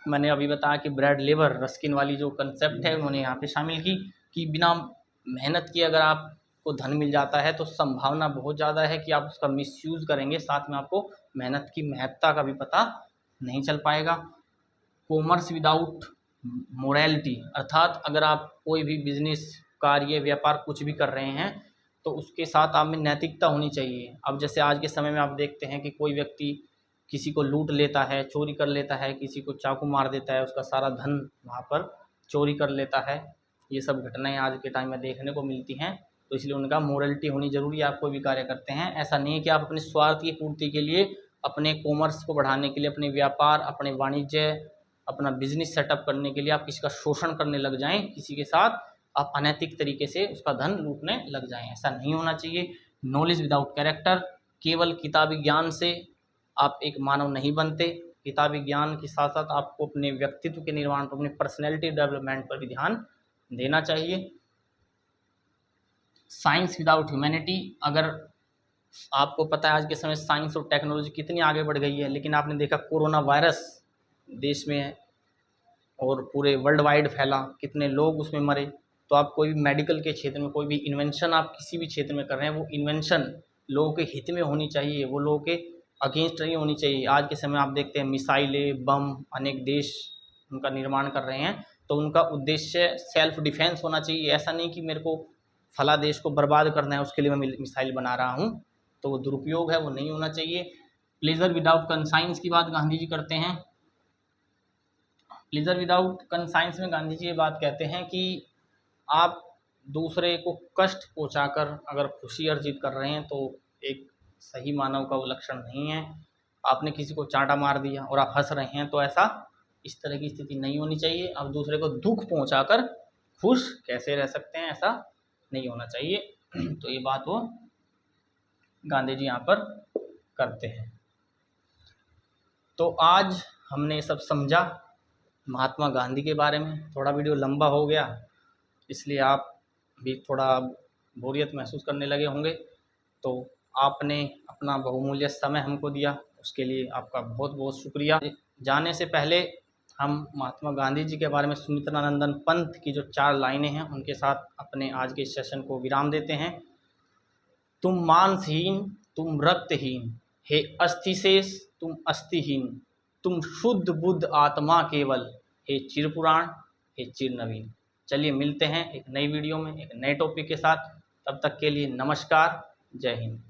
A: मैंने अभी बताया कि ब्रेड लेबर, रस्किन वाली जो कंसेप्ट है उन्होंने यहाँ पे शामिल की कि बिना मेहनत किए अगर आपको धन मिल जाता है तो संभावना बहुत ज़्यादा है कि आप उसका मिसयूज़ करेंगे, साथ में आपको मेहनत की महत्ता का भी पता नहीं चल पाएगा। कॉमर्स विदाउट मोरालिटी, अर्थात अगर आप कोई भी बिजनेस, कार्य, व्यापार कुछ भी कर रहे हैं तो उसके साथ आप में नैतिकता होनी चाहिए। अब जैसे आज के समय में आप देखते हैं कि कोई व्यक्ति किसी को लूट लेता है, चोरी कर लेता है, किसी को चाकू मार देता है, उसका सारा धन वहाँ पर चोरी कर लेता है। ये सब घटनाएं आज के टाइम में देखने को मिलती हैं। तो इसलिए उनका मोरालिटी होनी ज़रूरी है। आप कोई भी कार्य करते हैं, ऐसा नहीं है कि आप अपने स्वार्थ की पूर्ति के लिए, अपने कॉमर्स को बढ़ाने के लिए, अपने व्यापार, अपने वाणिज्य, अपना बिजनेस सेटअप करने के लिए आप किसी का शोषण करने लग जाएं, किसी के साथ आप अनैतिक तरीके से उसका धन लूटने लग जाएं। ऐसा नहीं होना चाहिए। नॉलेज विदाउट कैरेक्टर, केवल किताबी ज्ञान से आप एक मानव नहीं बनते। किताबी ज्ञान के साथ साथ आपको अपने व्यक्तित्व के निर्माण पर, अपने पर्सनैलिटी डेवलपमेंट पर भी ध्यान देना चाहिए। साइंस विदाउट ह्यूमैनिटी, अगर आपको पता है आज के समय साइंस और टेक्नोलॉजी कितनी आगे बढ़ गई है, लेकिन आपने देखा कोरोना वायरस देश में और पूरे वर्ल्ड वाइड फैला, कितने लोग उसमें मरे। तो आप कोई भी मेडिकल के क्षेत्र में, कोई भी इन्वेंशन आप किसी भी क्षेत्र में कर रहे हैं, वो इन्वेंशन लोगों के हित में होनी चाहिए, वो लोगों के अगेंस्ट नहीं होनी चाहिए। आज के समय आप देखते हैं मिसाइलें, बम अनेक देश उनका निर्माण कर रहे हैं, तो उनका उद्देश्य सेल्फ डिफेंस होना चाहिए। ऐसा नहीं कि मेरे को फला देश को बर्बाद करना है उसके लिए मैं मिसाइल बना रहा हूँ, तो वो दुरुपयोग है, वो नहीं होना चाहिए। प्लेजर विदाउट कंसाइंस की बात गांधी जी करते हैं। प्लेजर विदाउट कंसाइंस में गांधी जी ये बात कहते हैं कि आप दूसरे को कष्ट पहुंचाकर अगर खुशी अर्जित कर रहे हैं तो एक सही मानव का वो लक्षण नहीं है। आपने किसी को चांटा मार दिया और आप हंस रहे हैं, तो ऐसा, इस तरह की स्थिति नहीं होनी चाहिए। आप दूसरे को दुख पहुंचाकर खुश कैसे रह सकते हैं, ऐसा नहीं होना चाहिए। तो ये बात वो गांधी जी यहाँ पर करते हैं। तो आज हमने सब समझा महात्मा गांधी के बारे में। थोड़ा वीडियो लंबा हो गया, इसलिए आप भी थोड़ा बोरियत महसूस करने लगे होंगे। तो आपने अपना बहुमूल्य समय हमको दिया, उसके लिए आपका बहुत बहुत शुक्रिया। जाने से पहले हम महात्मा गांधी जी के बारे में सुमित्रानंदन पंत की जो 4 लाइनें हैं उनके साथ अपने आज के सेशन को विराम देते हैं। तुम मांसहीन, तुम रक्तहीन, हे अस्थिशेष तुम अस्थिहीन, तुम शुद्ध बुद्ध आत्मा केवल, हे चिरपुराण, हे चिरनवीन। चलिए मिलते हैं एक नई वीडियो में एक नए टॉपिक के साथ। तब तक के लिए नमस्कार, जय हिंद।